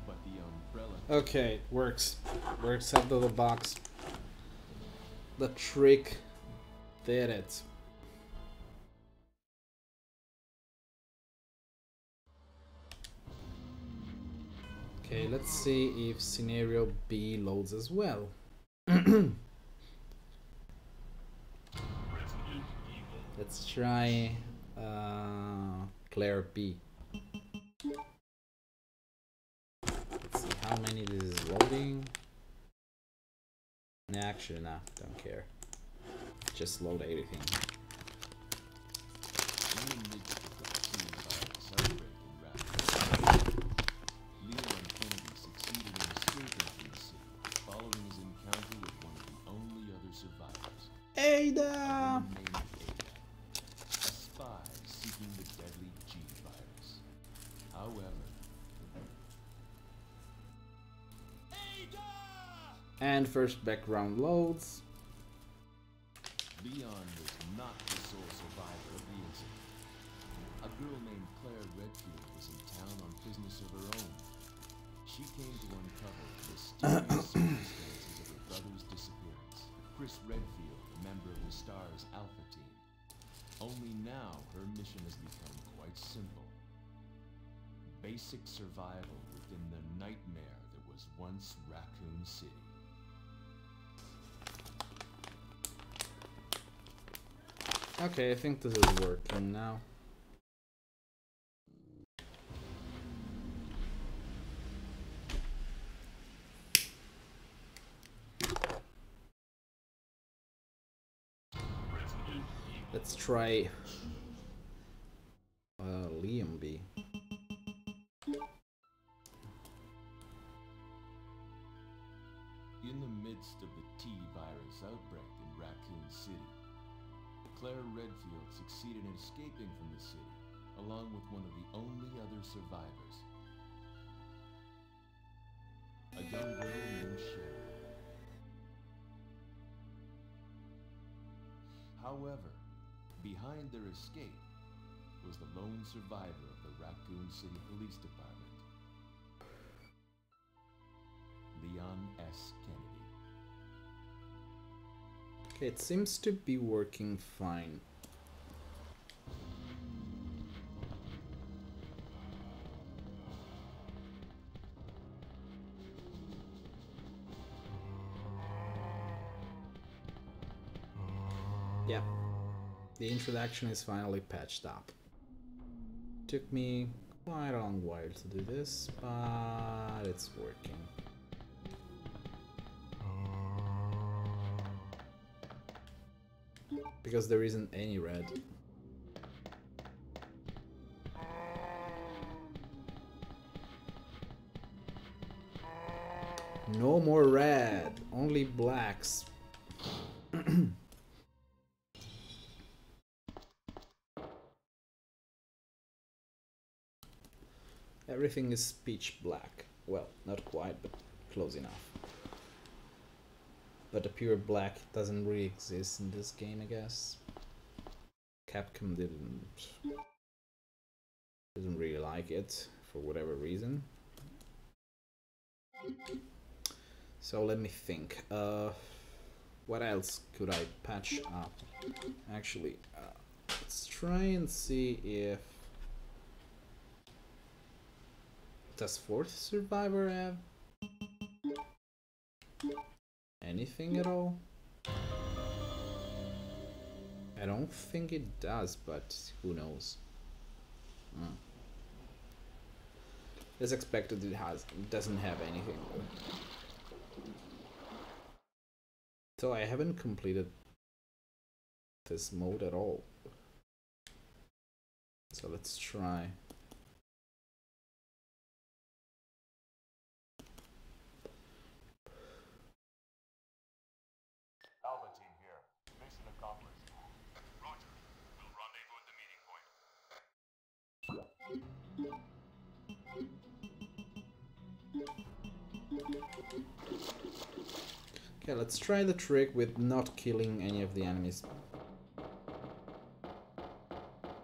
But the Umbrella... Okay, works. Works out of the box. The trick did it. Okay, let's see if scenario B loads as well. Let's try Claire B. Let's see how many this is loading. Nah, actually, nah, don't care. Just load everything. Ada! A spy seeking the deadly G virus. However... Ada! And first background loads. Leon was not the sole survivor of the incident. A girl named Claire Redfield was in town on business of her own. She came to uncover the mysterious circumstances of her brother's disappearance. Chris Redfield, a member of the STARS Alpha team. Only now, her mission has become quite simple. Basic survival within the nightmare that was once Raccoon City. Okay, I think this is working now. Let's try Liam B. In the midst of the T virus outbreak in Raccoon City, Claire Redfield succeeded in escaping from the city, along with one of the only other survivors, a young girl named Sharon. However, behind their escape was the lone survivor of the Raccoon City Police Department, Leon S. Kennedy. Okay, it seems to be working fine. Yeah, the introduction is finally patched up. Took me quite a long while to do this, but it's working. Because there isn't any red. No more red, only blacks. Everything is pitch black. Well, not quite, but close enough. But a pure black doesn't really exist in this game, I guess. Capcom didn't really like it for whatever reason. So let me think. What else could I patch up? Actually, let's try and see if does Fourth Survivor have anything at all? I don't think it does, but who knows? As expected, it doesn't have anything. So I haven't completed this mode at all. So let's try. Alpha team here. Mission accomplished. Roger. We'll rendezvous at the meeting point. Okay, let's try the trick with not killing any of the enemies.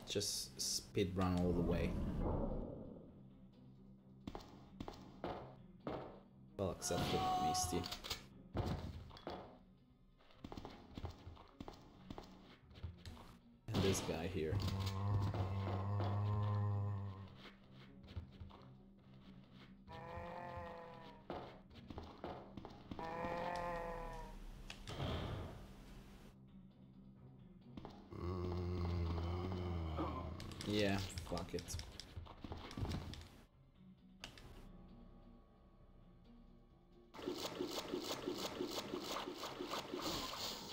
Just speed run all the way. Well, except for Misty. And this guy here. Yeah, fuck it.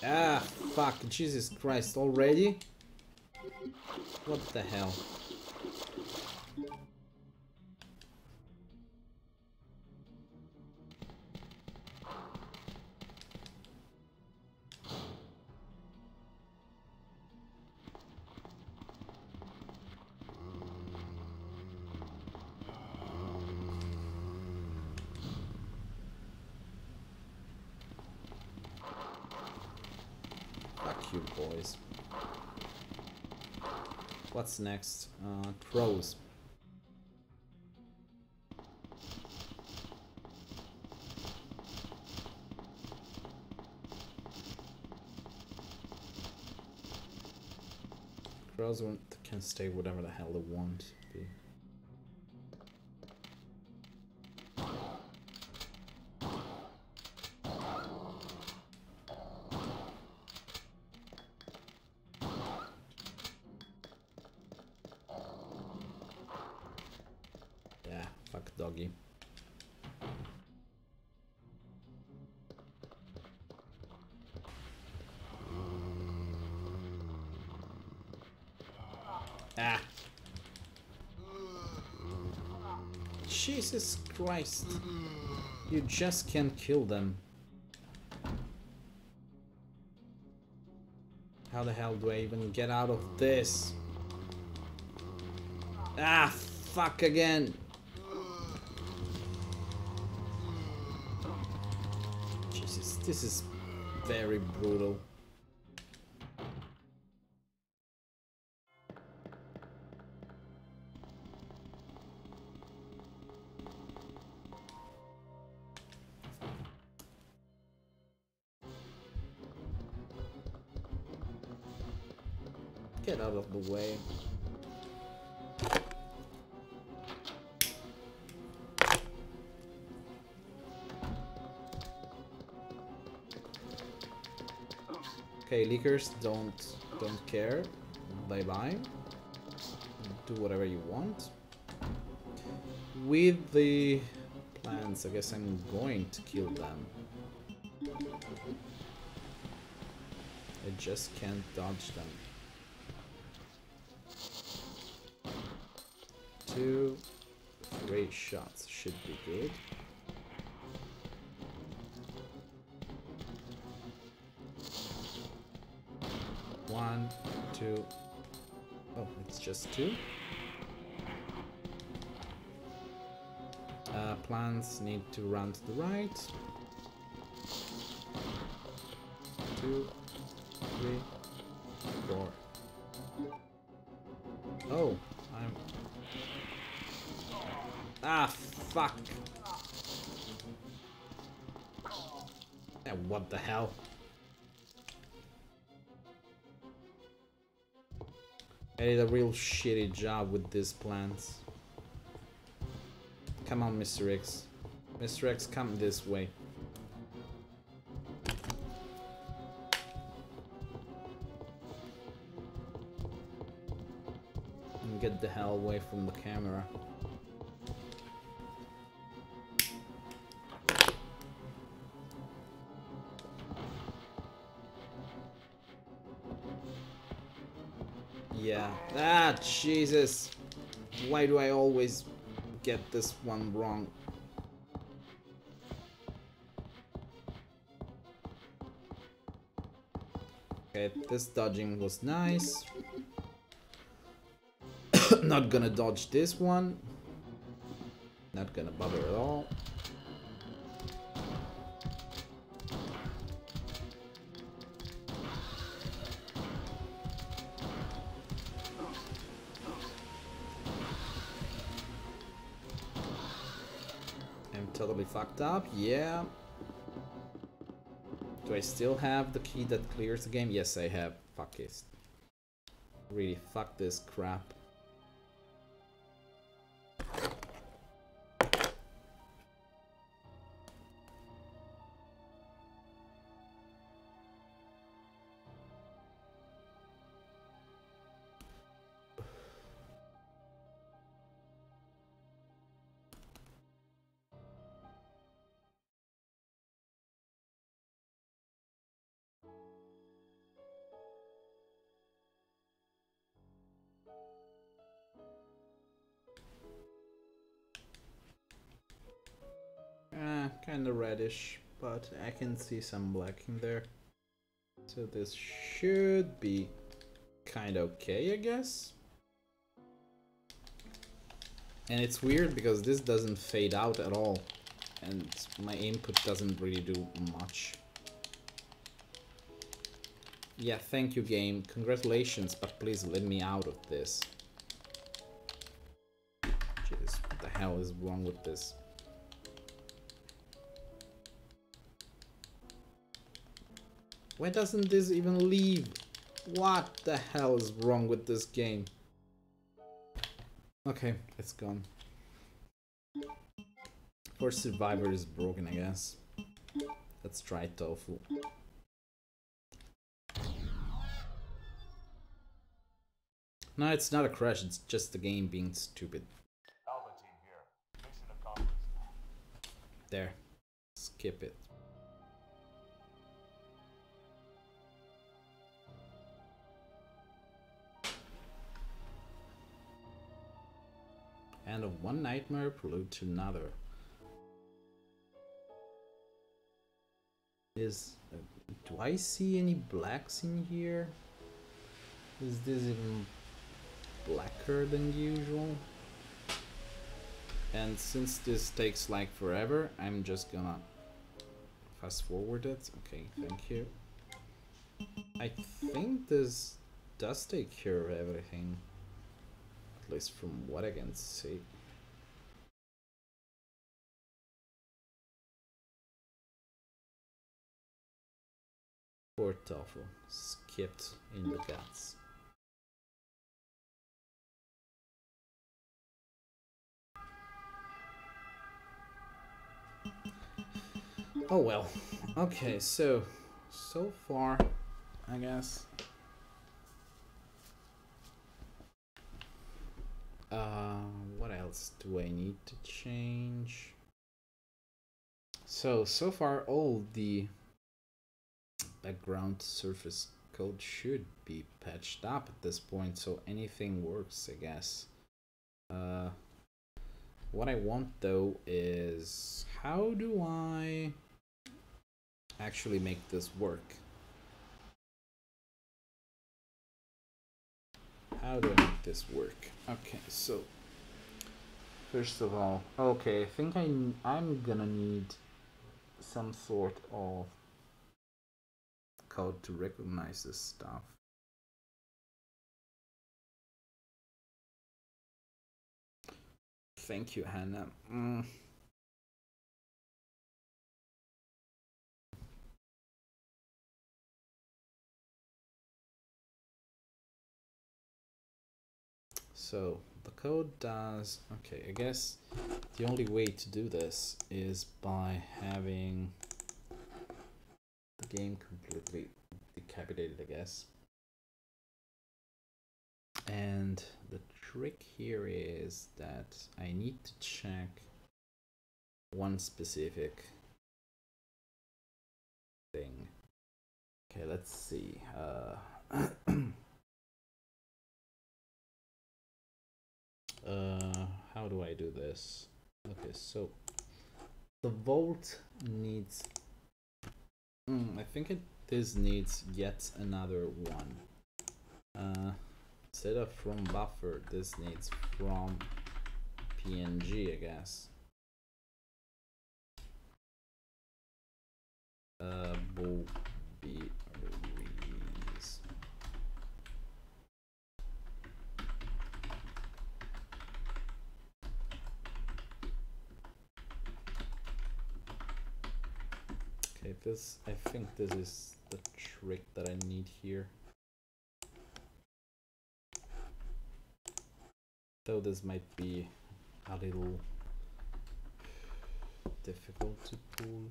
Ah, fuck, Jesus Christ, already? What the hell? Fuck you, boys. What's next? Crows. Crows can stay whatever the hell they want to be. Yeah, fuck doggy. Ah! Jesus Christ! You just can't kill them. How the hell do I even get out of this? Ah, fuck again! Jesus, this is very brutal. Get out of the way. Okay, leakers, don't care. Bye bye. Do whatever you want. With the plants, I guess I'm going to kill them. I just can't dodge them. 2, 3 shots should be good. One, two. Oh, it's just 2. Plants need to run to the right. 2, 3, 4. Oh, I'm... Ah, fuck. Yeah, what the hell? I did a real shitty job with these plants. Come on, Mr. X. Mr. X, come this way. And get the hell away from the camera. Yeah. Ah, Jesus. Why do I always get this one wrong? Okay, this dodging was nice. Not gonna dodge this one. Not gonna bother at all. I'm totally fucked up, yeah. Do I still have the key that clears the game? Yes, I have. Fuck it. Really, fuck this crap. Kinda reddish, but I can see some black in there. So this should be kinda okay, I guess. And it's weird because this doesn't fade out at all, and my input doesn't really do much. Yeah, thank you, game. Congratulations, but please let me out of this. Jeez, what the hell is wrong with this? Why doesn't this even leave? What the hell is wrong with this game? Okay, it's gone. First survivor is broken, I guess. Let's try tofu. No, it's not a crash, it's just the game being stupid. Alpha team here. Mission accomplished. There. Skip it. End of one nightmare, prelude to another. Do I see any blacks in here? Is this even blacker than usual? And since this takes like forever, I'm just gonna fast forward it. Okay, thank you. I think this does take care of everything. At least from what I can see. Poor tofu, skipped in the guts. Oh well. Okay, so far I guess. What else do I need to change? So far all the background surface code should be patched up at this point, so anything works, I guess. What I want though is, how do I actually make this work? How do I make this work? Okay, so first of all, okay, I think I'm gonna need some sort of code to recognize this stuff. Thank you, Hannah. So the code does, okay, I guess the only way to do this is by having the game completely decapitated, I guess. And the trick here is that I need to check one specific thing. Okay, let's see. How do I do this? Okay, so the vault needs, I think this needs yet another one. Instead of from buffer, this needs from PNG, I guess. Booby release. Okay, I think this is the trick that I need here. Though this might be a little difficult to pull.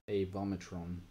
A Vomitron.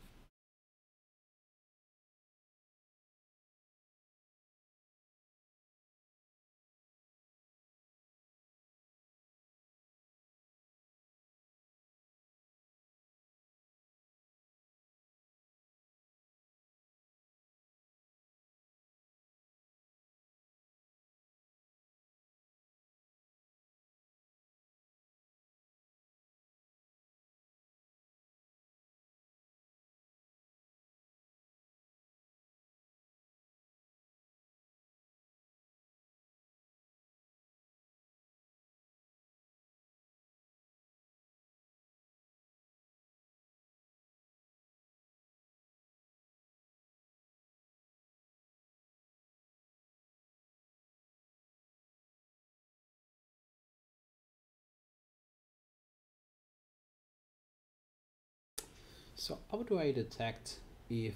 So how do I detect if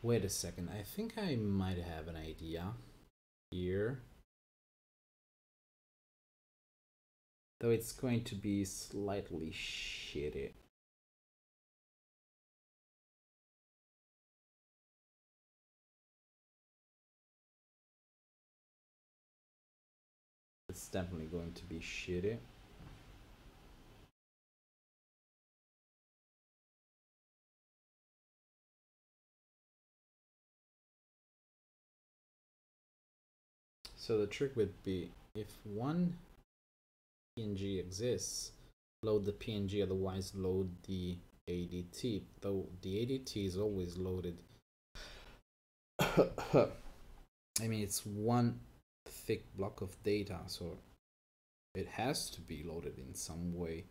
wait a second, I think I might have an idea here. Though it's going to be slightly shitty. It's definitely going to be shitty. So the trick would be, if one PNG exists, load the PNG, otherwise load the ADT, though the ADT is always loaded. I mean, it's one thick block of data, so it has to be loaded in some way.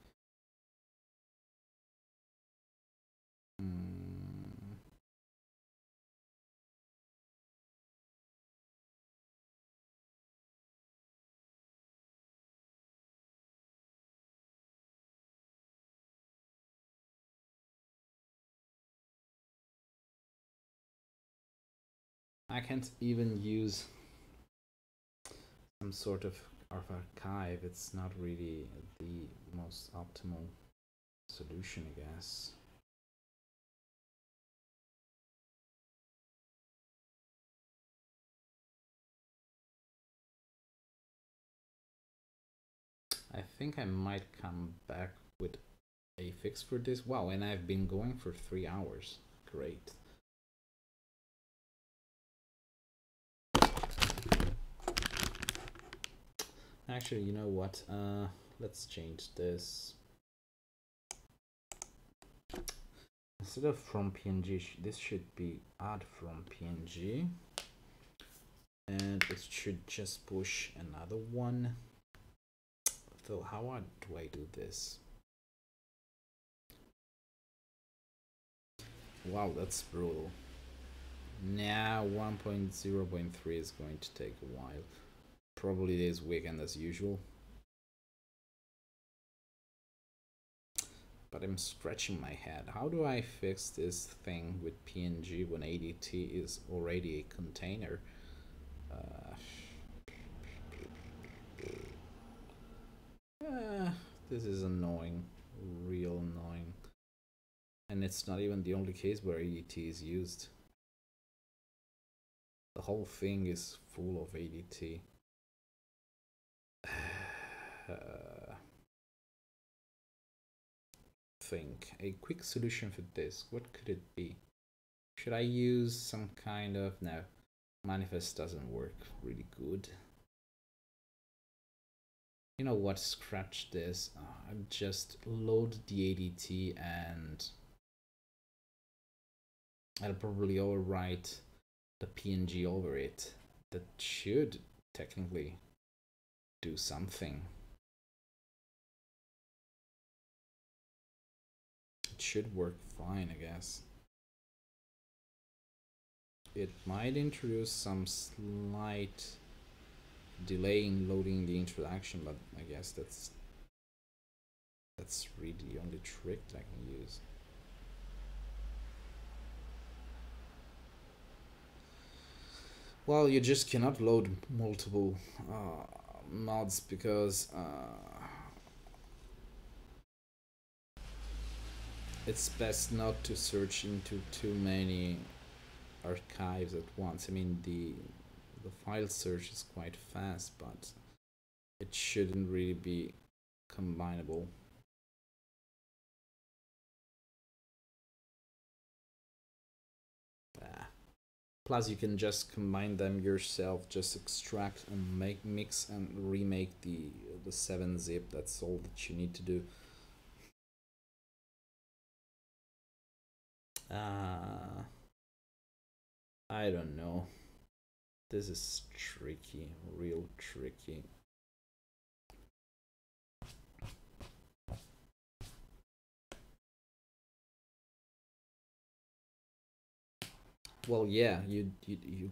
I can't even use some sort of archive. It's not really the most optimal solution, I guess. I think I might come back with a fix for this. Wow, and I've been going for 3 hours. Great. Actually, you know what? Let's change this. Instead of from PNG, this should be add from PNG. And it should just push another one. So how do I do this? Wow, that's brutal. Now 1.0.3 is going to take a while. Probably this weekend as usual. But I'm scratching my head. How do I fix this thing with PNG when ADT is already a container? This is annoying, real annoying. And it's not even the only case where ADT is used. The whole thing is full of ADT. Think a quick solution for this. What could it be? Should I use some kind of... No, manifest doesn't work really good. You know what? Scratch this. I'll just load the ADT and I'll probably overwrite the PNG over it. That should technically do something. It should work fine, I guess. It might introduce some slight delay in loading the interaction, but I guess that's really the only trick that I can use. Well, you just cannot load multiple mods because it's best not to search into too many archives at once. I mean, the file search is quite fast, but it shouldn't really be combinable. Plus, you can just combine them yourself, just extract and mix and remake the 7-zip. That's all that you need to do. I don't know. This is tricky, real tricky. Well, yeah, you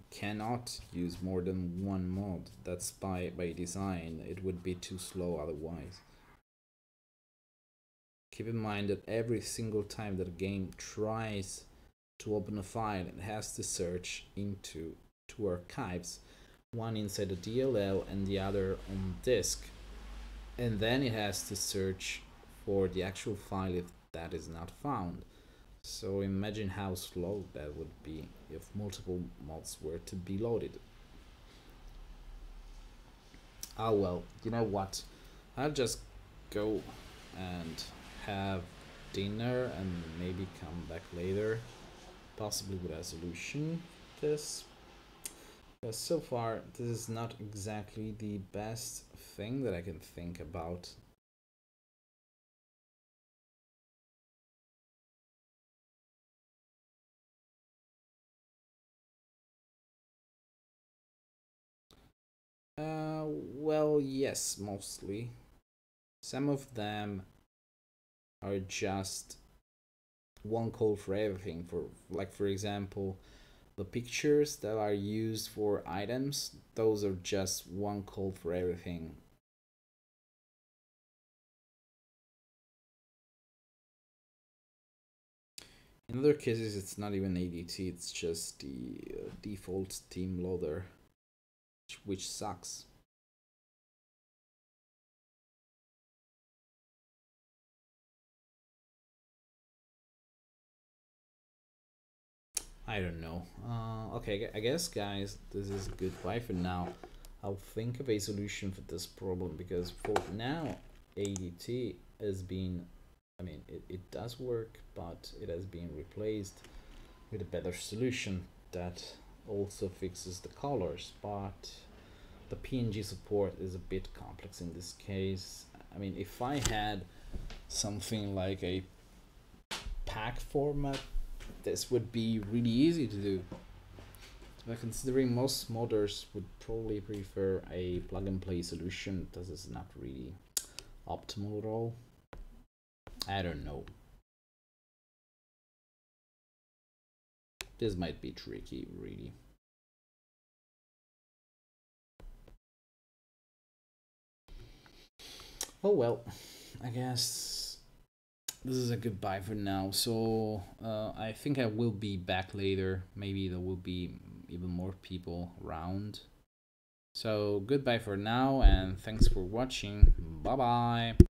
cannot use more than one mod. That's by design. It would be too slow otherwise. Keep in mind that every single time that a game tries to open a file, it has to search into 2 archives, one inside the DLL and the other on disk, and then it has to search for the actual file if that is not found. So imagine how slow that would be if multiple mods were to be loaded. Oh well, you know what? I'll just go and have dinner and maybe come back later, possibly with a solution to this. But so far, this is not exactly the best thing that I can think about. Well, yes, mostly. Some of them are just one call for everything. For example, the pictures that are used for items, those are just one call for everything. In other cases, it's not even ADT, it's just the default Steam loader, which sucks. I don't know. Okay, I guess, guys, this is goodbye for now. I'll think of a solution for this problem, because for now, ADT has been, I mean, it does work, but it has been replaced with a better solution that also fixes the colors, but the PNG support is a bit complex in this case. I mean, if I had something like a pack format, this would be really easy to do. But considering most modders would probably prefer a plug and play solution, this is not really optimal at all. I don't know. This might be tricky, really. Oh well, I guess this is a goodbye for now. So I think I will be back later. Maybe there will be even more people around. So goodbye for now, and thanks for watching. Bye bye.